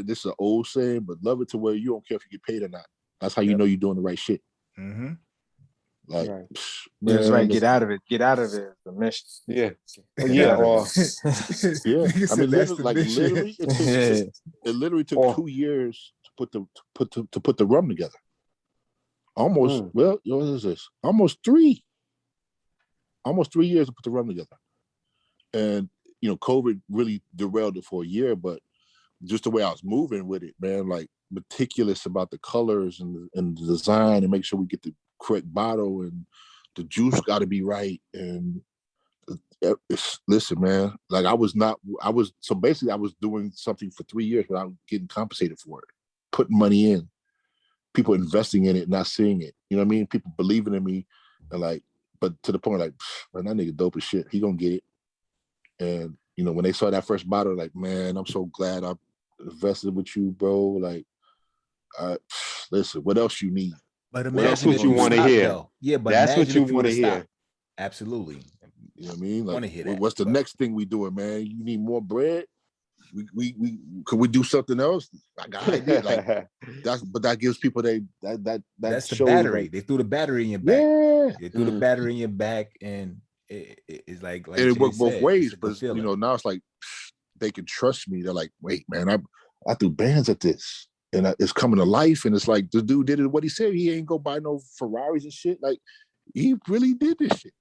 this is an old saying, but love it to where you don't care if you get paid or not. That's how you know you're doing the right shit. Mm-hmm. Like, right. Man, that's right. Get out of it. Get out of it. The mission. Yeah. Yeah. Or yeah. I mean, that's literally, it literally took 2 years to put the rum together. Almost. Well, what is this? Almost 3 years to put the rum together. And COVID really derailed it for a year, but just the way I was moving with it, man, like meticulous about the colors and the design, and make sure we get the correct bottle, and the juice got to be right. And listen, man, like I was doing something for 3 years without getting compensated for it, putting money in, people investing in it, not seeing it. You know what I mean? People believing in me, and like, but to the point, like, man, that nigga dope as shit. He gonna get it. And when they saw that first bottle, like, man, I'm so glad I invested with you, bro. Like, listen, what else you need? But that's imagine what if you want to hear. Though. Yeah, but that's what you want to hear. Absolutely. You know what I mean? Like, want to hear that. What's the next thing we doing, man? You need more bread? We could we do something else? I got an idea. Like, that gives people that's the battery. They threw the battery in your back. Yeah. They threw the battery in your back, and it's like and it worked both ways. But now it's like they can trust me. They're like, wait, man, I threw bands at this, and it's coming to life. And it's like the dude did it what he said. He ain't go buy no Ferraris and shit. Like, he really did this shit.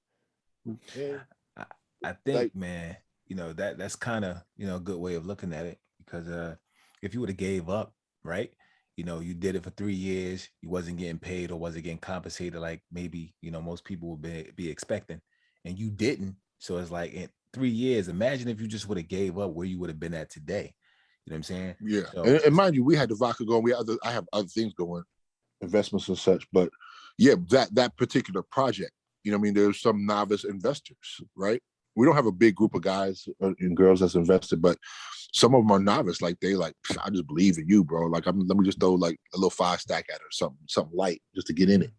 I think, Like, man, that's kind of, a good way of looking at it, because if you would have gave up, right? You did it for 3 years, you wasn't getting paid or wasn't getting compensated like maybe, most people would be expecting, and you didn't. So it's like in 3 years, imagine if you just would have gave up, where you would have been at today. You know what I'm saying? yeah. So, And mind you, we had the vodka going. I have other things going, investments and such. But yeah, that particular project, I mean, there's some novice investors, right? We don't have a big group of guys and girls that's invested, but some of them are novice. Like they like, I just believe in you, bro. Like let me just throw like a little 5 stack at it or something light just to get in it.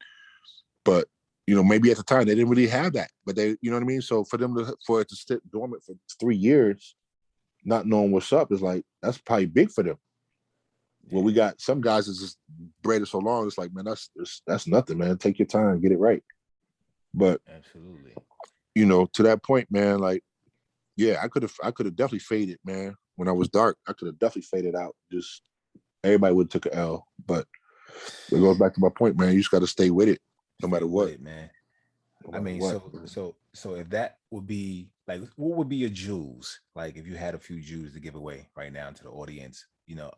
But maybe at the time they didn't really have that, but they, you know what I mean? So for it to sit dormant for 3 years, not knowing what's up, is like, that's probably big for them. Well, we got some guys that's just braided so long, it's like, man, that's nothing, man. Take your time, get it right. But absolutely, to that point, man, like, yeah, I could have definitely faded, man. When I was dark, I could have definitely faded out. Just everybody would have took an L. But it goes back to my point, man. You just got to stay with it, no matter what, man. no I matter mean, what. so if that would be like, what would be your jewels? Like, if you had a few jewels to give away right now to the audience,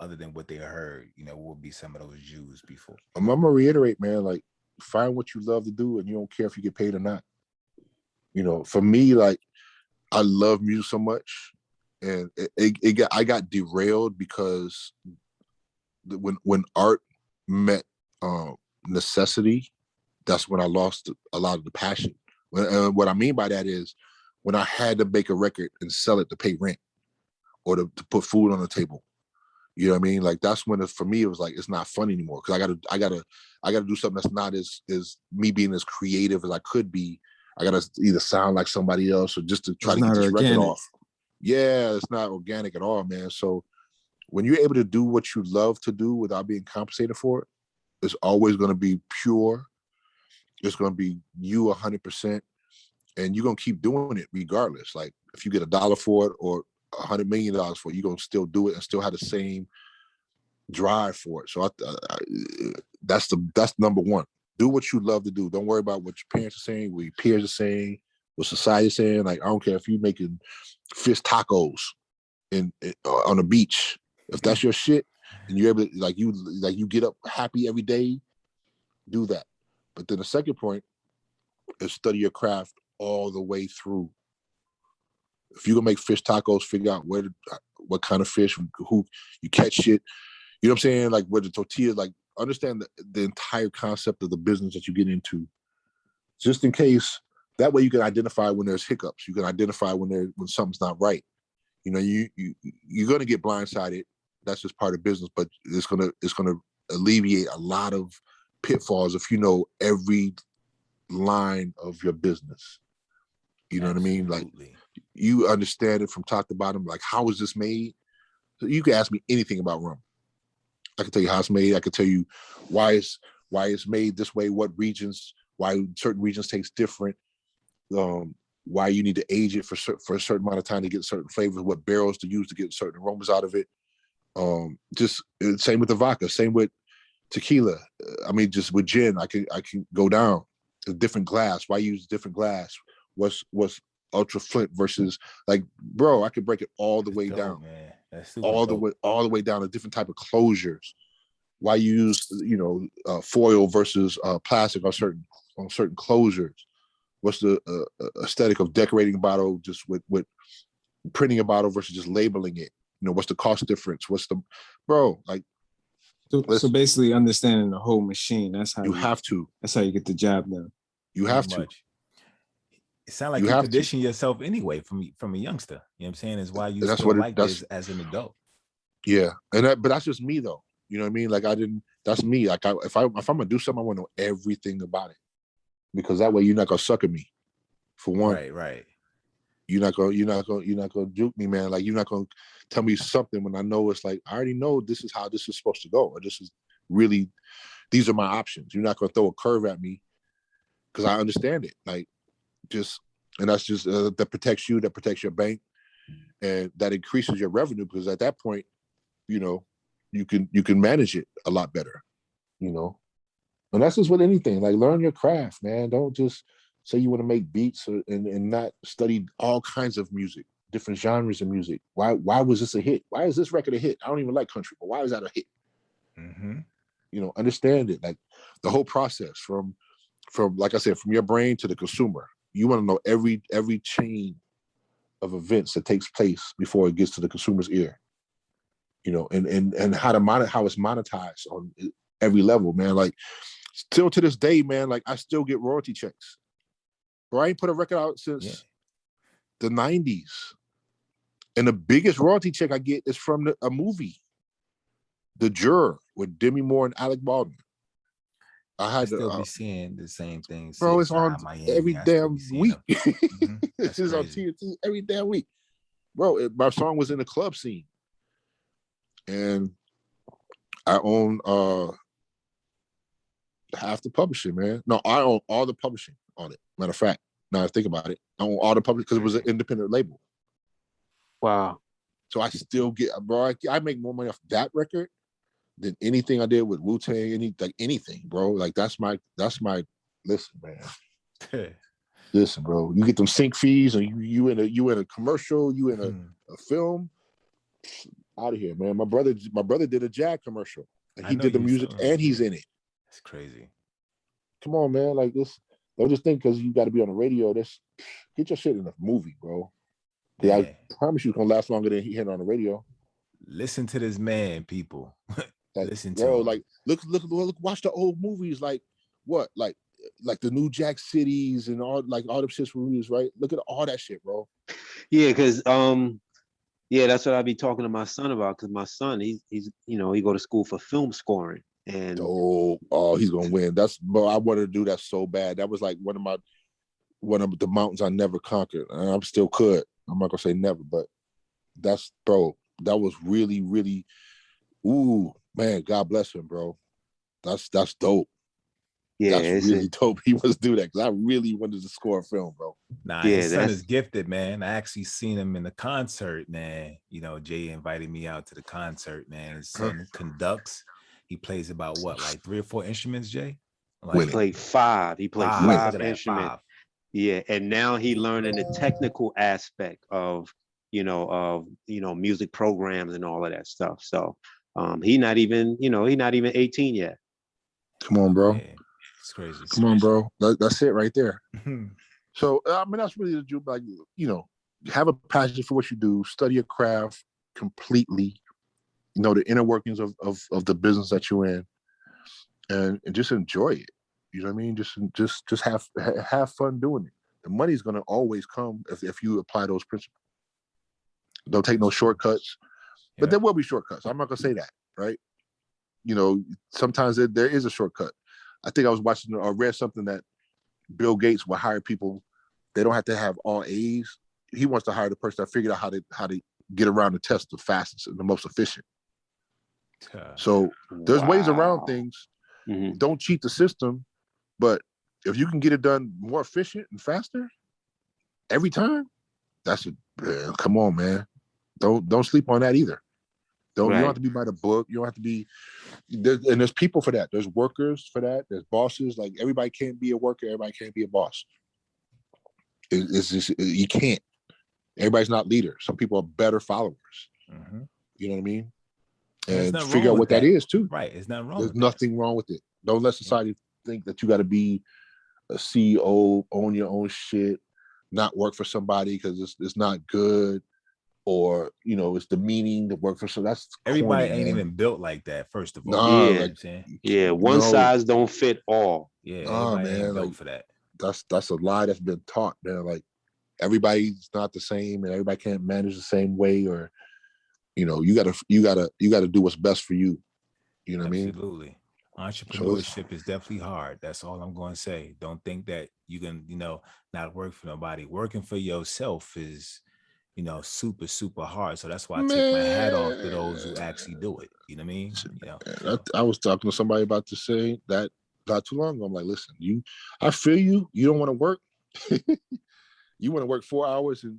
other than what they heard, what would be some of those jewels before? I'm gonna reiterate, man. Like, find what you love to do, and you don't care if you get paid or not. For me, like, I love music so much, and I got derailed because when art met necessity, that's when I lost a lot of the passion. What I mean by that is when I had to make a record and sell it to pay rent or to put food on the table. You know what I mean? Like, that's when for me it was like, it's not fun anymore, because I gotta do something that's not as me being as creative as I could be. I gotta either sound like somebody else or just to try to get this record off. Yeah, it's not organic at all, man. So when you're able to do what you love to do without being compensated for it, it's always going to be pure. It's going to be you 100%, and you're going to keep doing it regardless. Like, if you get $1 for it or $100 million for it, you're going to still do it and still have the same drive for it. So that's number one. Do what you love to do. Don't worry about what your parents are saying, what your peers are saying, what society's saying. Like, I don't care if you're making fish tacos on the beach. If that's your shit, and you're able to, like you get up happy every day, do that. But then the second point is study your craft all the way through. If you're gonna make fish tacos, figure out what kind of fish, who you catch it. You know what I'm saying? Like, where the tortilla, like, understand the entire concept of the business that you get into, just in case. That way you can identify when there's hiccups. You can identify when something's not right. You're gonna get blindsided. That's just part of business, but it's gonna alleviate a lot of pitfalls if you know every line of your business. You know Absolutely. what I mean? Like, you understand it from top to bottom. Like, how is this made? So you can ask me anything about rum. I can tell you how it's made. I can tell you why it's made this way, why certain regions taste different, why you need to age it for a certain amount of time to get certain flavors, what barrels to use to get certain aromas out of it. Just same with the vodka, same with tequila. I mean, just with gin, I can go down a different glass. Why use different glass? What's ultra flint versus, like, bro, I could break it all the way down, man. That's super all the way down to different type of closures. Why use foil versus plastic on certain closures? What's the aesthetic of decorating a bottle just with printing a bottle versus just labeling it? What's the cost difference? Like, so basically understanding the whole machine. That's how you have to. That's how you get the job done. You have to. It sounds like you condition yourself anyway from a youngster. You know what I'm saying? Is why you still like this as an adult. Yeah, but that's just me though. You know what I mean? Like, that's me. Like, if I'm gonna do something, I want to know everything about it, because that way you're not gonna suck at me. For one, right. You're not gonna juke me, man. Like, you're not gonna tell me something when I know it's like, I already know this is how this is supposed to go, or this is really, these are my options. You're not gonna throw a curve at me because I understand it. Like, and that's just that protects you, that protects your bank, and that increases your revenue, because at that point, you can manage it a lot better. And that's just with anything. Like, learn your craft, man. Don't just say you want to make beats and not study all kinds of music, different genres of music. Why was this a hit? Why is this record a hit? I don't even like country, but why is that a hit? Mm-hmm. You know, understand it. Like the whole process from like I said, from your brain to the consumer. You want to know every chain of events that takes place before it gets to the consumer's ear. You know, and how it's monetized on every level, man. Like still to this day, man, like I still get royalty checks. Bro, I ain't put a record out since the 90s. And the biggest royalty check I get is from a movie, The Juror, with Demi Moore and Alec Baldwin. I still be seeing the same thing. Bro, it's on Miami. every damn week. Mm-hmm. This is on TNT every damn week. Bro, my song was in the club scene. And I own half the publishing, man. No, I own all the publishing on it. Matter of fact, now I think about it, I own all the publishing because it was an independent label. Wow. So I still get, bro, I make more money off that record than anything I did with Wu-Tang, anything, bro. Like that's my listen, man. Listen, bro. You get them sync fees, and you in a commercial, you in a film. Out of here, man. My brother did a Jag commercial. And he did the music and he's in it. It's crazy. Come on, man. Like this, don't just think because you got to be on the radio. Get your shit in a movie, bro. Yeah, I promise you it's gonna last longer than he hit on the radio. Listen to this man, people. Listen to bro, him. like look, watch the old movies, like what? Like the new Jack Cities and all the shit movies, right? Look at all that shit, bro. Yeah, because yeah, that's what I be talking to my son about. Because my son, he's he go to school for film scoring, and he's gonna win. Bro, I wanted to do that so bad. That was like one of the mountains I never conquered, and I still could. I'm not gonna say never, but that was really, really, ooh, man, God bless him, bro. That's dope. Yeah, that's really dope. He wants to do that because I really wanted to score a film, bro. Nah, his son is gifted, man. I actually seen him in the concert, man. You know, Jay invited me out to the concert, man. His son conducts. He plays about what, like 3 or 4 instruments, Jay? He played 5. He played 5 instruments. Yeah, and now he learning the technical aspect of music programs and all of that stuff. So he not even 18 yet. Come on, bro. Yeah, it's crazy. Come on, bro. That's it right there. So I mean, that's really the truth. Like, have a passion for what you do, study your craft completely, the inner workings of the business that you're in, and just enjoy it. You know what I mean? Just have fun doing it. The money's gonna always come if you apply those principles. Don't take no shortcuts, but there will be shortcuts. I'm not gonna say that, right? Sometimes there is a shortcut. I think I was watching or read something that Bill Gates will hire people. They don't have to have all A's. He wants to hire the person that figured out how to get around the test the fastest and the most efficient. So there's ways around things. Mm-hmm. Don't cheat the system. But if you can get it done more efficient and faster every time, come on, man. Don't sleep on that either. You don't have to be by the book. You don't have to be and there's people for that. There's workers for that. There's bosses. Like everybody can't be a worker, everybody can't be a boss. It's just you can't. Everybody's not leaders. Some people are better followers. Mm-hmm. You know what I mean? And figure out what that is too. Right. It's not wrong. There's nothing wrong with it. Don't let society think that you got to be a CEO, own your own shit, not work for somebody because it's not good, or it's demeaning to work for. So that's everybody corny, ain't man. even built like that. First of all, one size don't fit all. Yeah, everybody ain't built for that. That's a lie that's been taught, man. Like everybody's not the same, and everybody can't manage the same way, or you gotta do what's best for you. You know what I mean? Absolutely. Entrepreneurship is definitely hard. That's all I'm going to say. Don't think that you can, not work for nobody. Working for yourself is, super, super hard. So that's why I take my hat off to those who actually do it. You know what I mean? I was talking to somebody about to say that not too long ago. I'm like, listen, I feel you. You don't want to work. You want to work 4 hours and,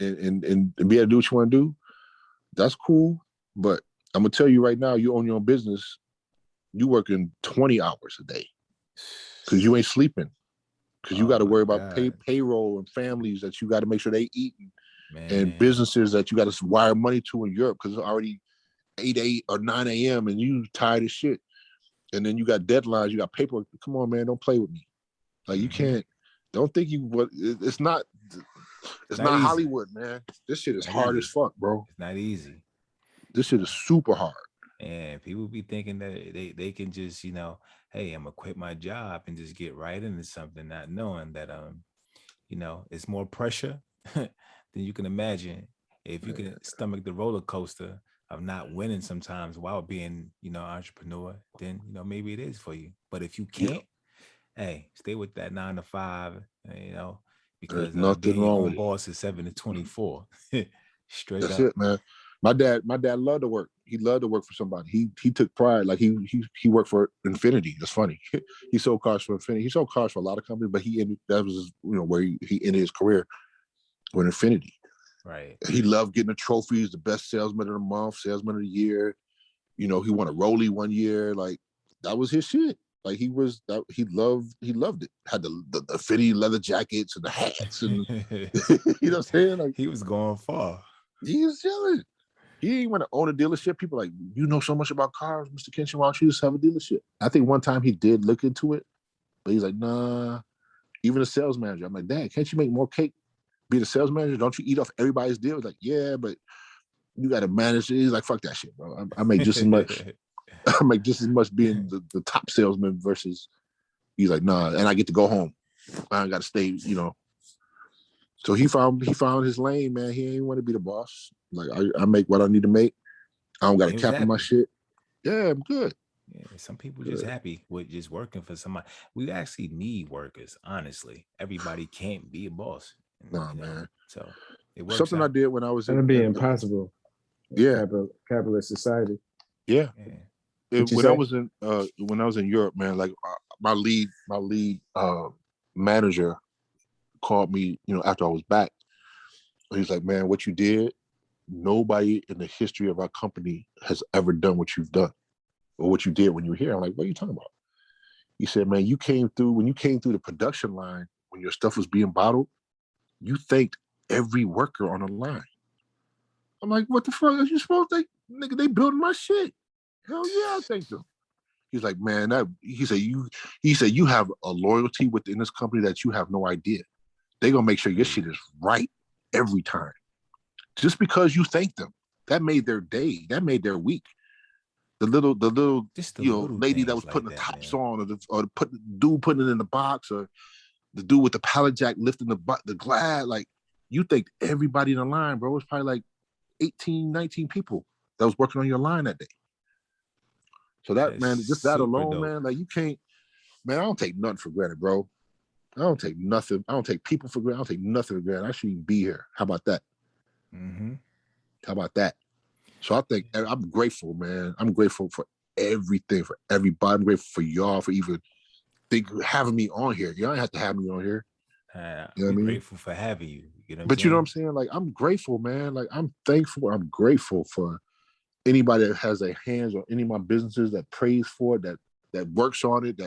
and be able to do what you want to do. That's cool. But I'm going to tell you right now, you own your own business. You working 20 hours a day because you ain't sleeping. because you got to worry about payroll and families that you got to make sure they eat, and businesses that you got to wire money to in Europe because it's already 8 or 9 a.m. and you tired as shit. And then you got deadlines, you got paperwork. Come on, man, don't play with me. Like you can't. Don't think you. What it's not. It's not Hollywood, man. This shit is hard as fuck, bro. It's not easy. This shit is super hard. And people be thinking that they can just, you know, hey, I'm gonna quit my job and just get right into something, not knowing that you know, it's more pressure than you can imagine. If you can stomach the roller coaster of not winning sometimes while being, you know, entrepreneur, then you know maybe it is for you. But if you can't, hey, stay with that 9 to 5, you know, because being your own boss is 7 to 24. Straight That's up. it, man. My dad loved to work. He loved to work for somebody. He took pride. Like he worked for Infinity. That's funny. He sold cars for Infinity. He sold cars for a lot of companies, but that was you know where he ended his career with Infinity. Right. He loved getting the trophies, the best salesman of the month, salesman of the year. You know, he won a Rollie one year. Like that was his shit. Like he loved it. Had the fitty leather jackets and the hats and you know what I'm saying? Like he was going far. He was chilling. He didn't want to own a dealership. People like, you know so much about cars, Mr. Kinchen, why don't you just have a dealership? I think one time he did look into it, but he's like, nah. Even a sales manager. I'm like, Dad, can't you make more cake? Be the sales manager? Don't you eat off everybody's deal? He's like, yeah, but you got to manage it. He's like, fuck that shit, bro. I make just as much. I make just as much being the top salesman versus. He's like, nah, and I get to go home. I got to stay, you know. So he found his lane, man. He ain't want to be the boss. Like I make what I need to make. I don't got to cap on my shit. Yeah, I'm good. Yeah, some people just happy with just working for somebody. We actually need workers, honestly. Everybody can't be a boss. Nah, man. So it works. Something I did when I was in be impossible. Yeah, capitalist society. Yeah. When I was in Europe, man, like my lead manager called me, you know, after I was back. He's like, man, what you did, nobody in the history of our company has ever done what you've done or what you did when you were here. I'm like, what are you talking about? He said, man, when you came through the production line, when your stuff was being bottled, you thanked every worker on the line. I'm like, what the fuck are you supposed to? Nigga, they building my shit. Hell yeah, I thanked them. He's like, man, he said you have a loyalty within this company that you have no idea. They're gonna make sure your shit is right every time. Just because you thank them, that made their day, that made their week. The little lady that was putting the tops on, or the dude putting it in the box, or the dude with the pallet jack lifting the glass. Like, you thanked everybody in the line, bro. It's probably like 18, 19 people that was working on your line that day. So that, man, just that alone, dope. Man, like you can't, man, I don't take nothing for granted, bro. I don't take nothing. I don't take people for granted. I don't take nothing for granted. I shouldn't even be here. How about that? Mm-hmm. How about that? So I think I'm grateful, man. I'm grateful for everything, for everybody. I'm grateful for y'all for even having me on here. Y'all don't have to have me on here. You know what I mean? Grateful for having you. You know but you know what I'm saying? Like, I'm grateful, man. Like, I'm thankful. I'm grateful for anybody that has their hands on any of my businesses, that prays for it, that works on it,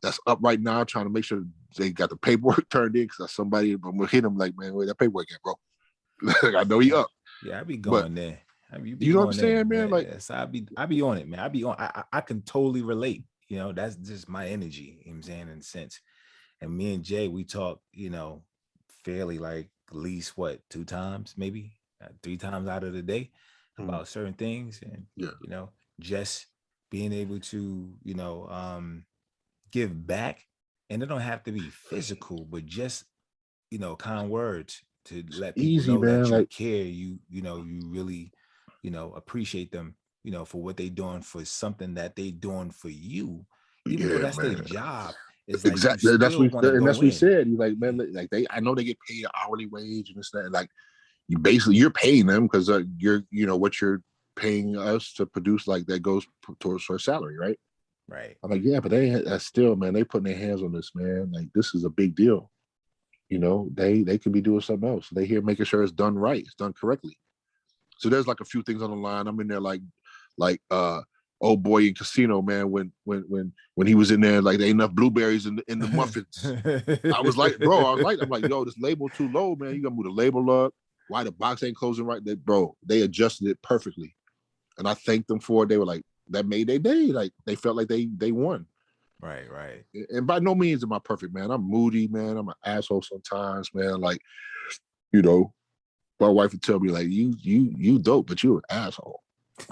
that's up right now trying to make sure they got the paperwork turned in, because somebody, I'm gonna hit them like, man, where that paperwork at, bro? Like, I know he up. Yeah, I be going there. You know what I'm saying, man? Like, yes, I be on it, man. I can totally relate. You know, that's just my energy. You know what I'm saying, in a sense. And me and Jay, we talk, you know, fairly like at least 2 times, maybe 3 times out of the day about certain things. And you know, just being able to, you know, give back. And it don't have to be physical, but just, you know, kind words to let people know that you care. You know, you really, you know, appreciate them, you know, for what they doing, for something that they doing for you, even though that's their job. It's exactly. Like that's what he said. He's like, man, like I know they get paid an hourly wage and this and that. Like, you're paying them because you're, you know, what you're paying us to produce, like that goes towards our salary, right? Right. I'm like, yeah, but that's still, man, they putting their hands on this, man. Like, this is a big deal. You know, they could be doing something else. They here making sure it's done right, it's done correctly. So there's like a few things on the line. I'm in there like old boy in Casino, man, when he was in there, like there ain't enough blueberries in the muffins. I was like, I'm like, yo, this label too low, man. You gotta move the label up. Why the box ain't closing right? They adjusted it perfectly. And I thanked them for it. They were like, that made their day. Like they felt like they won. Right. And by no means am I perfect, man. I'm moody, man. I'm an asshole sometimes, man. Like, you know, my wife would tell me, like, you dope, but you an asshole.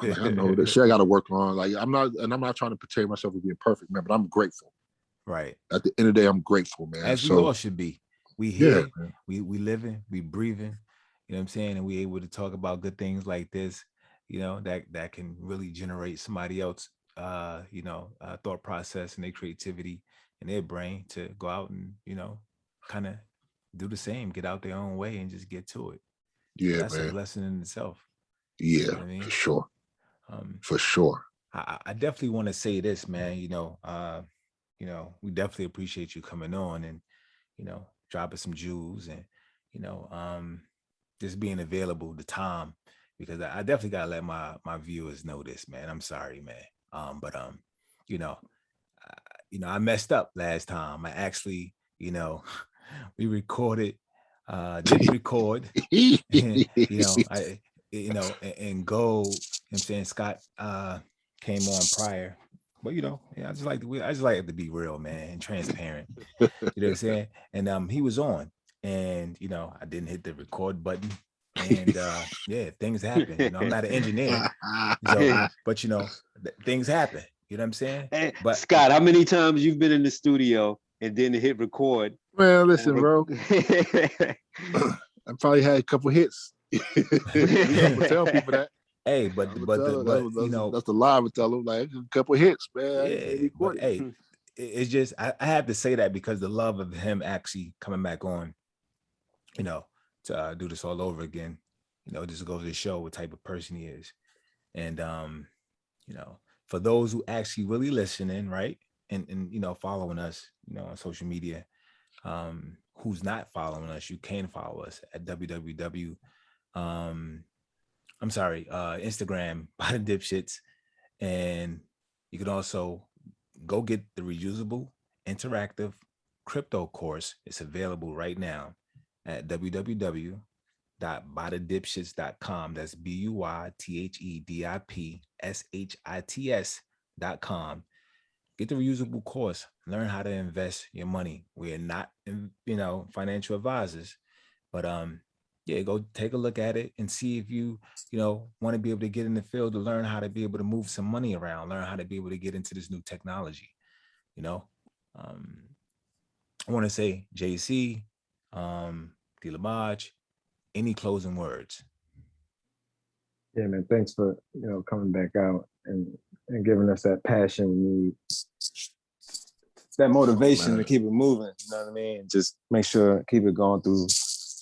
I'm like, I know that shit I gotta work on. Like, I'm not trying to portray myself as being perfect, man, but I'm grateful. Right. At the end of the day, I'm grateful, man. As we all should be. We here, yeah, we living, we breathing, you know what I'm saying? And we able to talk about good things like this, you know, that can really generate somebody else thought process and their creativity and their brain to go out and, you know, kind of do the same, get out their own way and just get to it. Yeah, so that's man. a blessing in itself. Yeah, you know what I mean? for sure. For sure. I definitely want to say this, man. We definitely appreciate you coming on and, you know, dropping some jewels and, you know, just being available, the time, because I definitely gotta let my viewers know this, man. I'm sorry, man. I messed up last time. I actually, we recorded, didn't record, and Gold, I'm saying Scott came on prior. But I just like it to be real, man, and transparent. You know what I'm saying? And he was on, and I didn't hit the record button. And things happen. I'm not an engineer. But things happen. You know what I'm saying? Hey, But Scott, how many times you've been in the studio and didn't hit record? Man, listen, bro. I probably had a couple hits. I'm gonna tell people that. Hey, but that's the lie. I tell them, like, a couple hits, man. Yeah, but hey, it's just I have to say that because the love of him actually coming back on, to do this all over again, just goes to show what type of person he is. And for those who actually really listening, right, and following us, on social media, who's not following us, you can follow us at Instagram, Buy The Dipshits. And you can also go get the reusable interactive crypto course. It's available right now at www.buythedipshits.com. That's BUYTHEDIPSHITS.com. Get the reusable course. Learn how to invest your money. We're not, financial advisors, but go take a look at it and see if you want to be able to get in the field to learn how to be able to move some money around, learn how to be able to get into this new technology. I want to say, JC, Dilamaj, any closing words? Yeah, man. Thanks for coming back out and giving us that passion we need. That motivation to keep it moving. You know what I mean? Just make sure keep it going through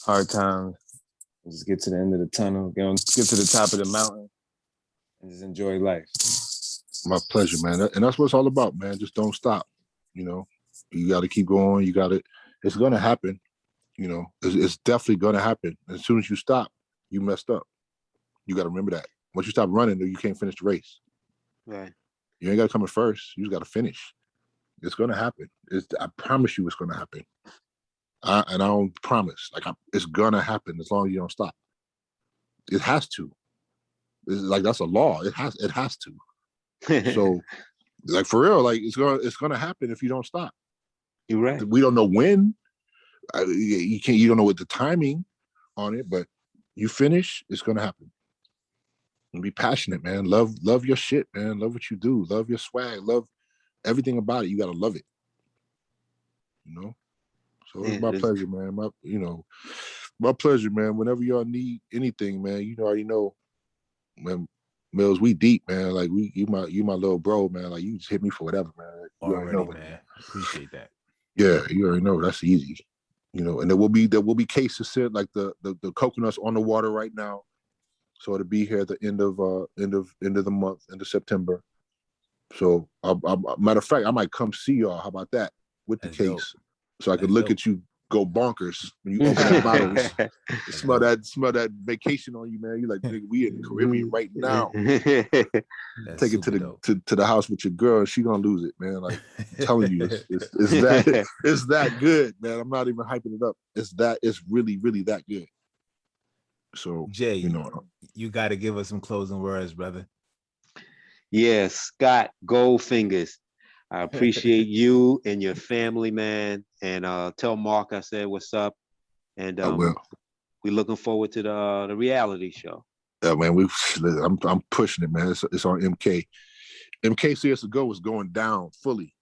hard times. And just get to the end of the tunnel. Get to the top of the mountain and just enjoy life. My pleasure, man. And that's what it's all about, man. Just don't stop. You got to keep going. It's going to happen. It's definitely going to happen. As soon as you stop, you messed up. You got to remember that. Once you stop running, you can't finish the race. Right. You ain't got to come in first. You just got to finish. It's going to happen. I promise you it's going to happen. And I don't promise. It's going to happen as long as you don't stop. It has to. It's like that's a law. It has to. So, like, for real, like it's gonna happen if you don't stop. You're right. We don't know when. You don't know what the timing on it, but you finish, it's gonna happen. And be passionate, man. Love your shit, man. Love what you do. Love your swag. Love everything about it. You gotta love it. So it's my pleasure, man. My pleasure, man. Whenever y'all need anything, man, you already know, man. Mills, we deep, man. Like you my little bro, man. Like you just hit me for whatever, man. You already know, man. Appreciate that. Yeah, you already know. That's easy. And there will be cases sent, like the coconuts on the water right now. So it'll be here at the end of the month, end of September. So matter of fact, I might come see y'all. How about that with the case? Dope. So I could look at you go bonkers when you open that bottles. Smell that vacation on you, man. You're like, nigga, we in the Caribbean right now. That's Take it to super the dope. to the house with your girl. She gonna lose it, man. Like I'm telling you, it's that good, man. I'm not even hyping it up. It's really, really that good. So Jay, you know, you got to give us some closing words, brother. Yeah, Scott Gold Fingers. I appreciate you and your family, man. And tell Mark I said what's up. And I will. we're looking forward to the reality show. Man, I'm pushing it, man. It's on MK. MK years ago was going down fully,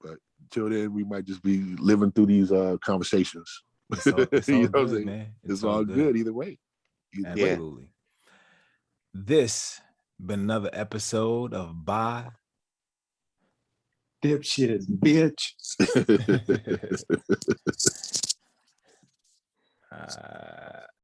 but until then, we might just be living through these conversations. It's all You know what I'm good, saying? man. It's all good either way. Absolutely. This been another episode of Buy Dipshits, bitch.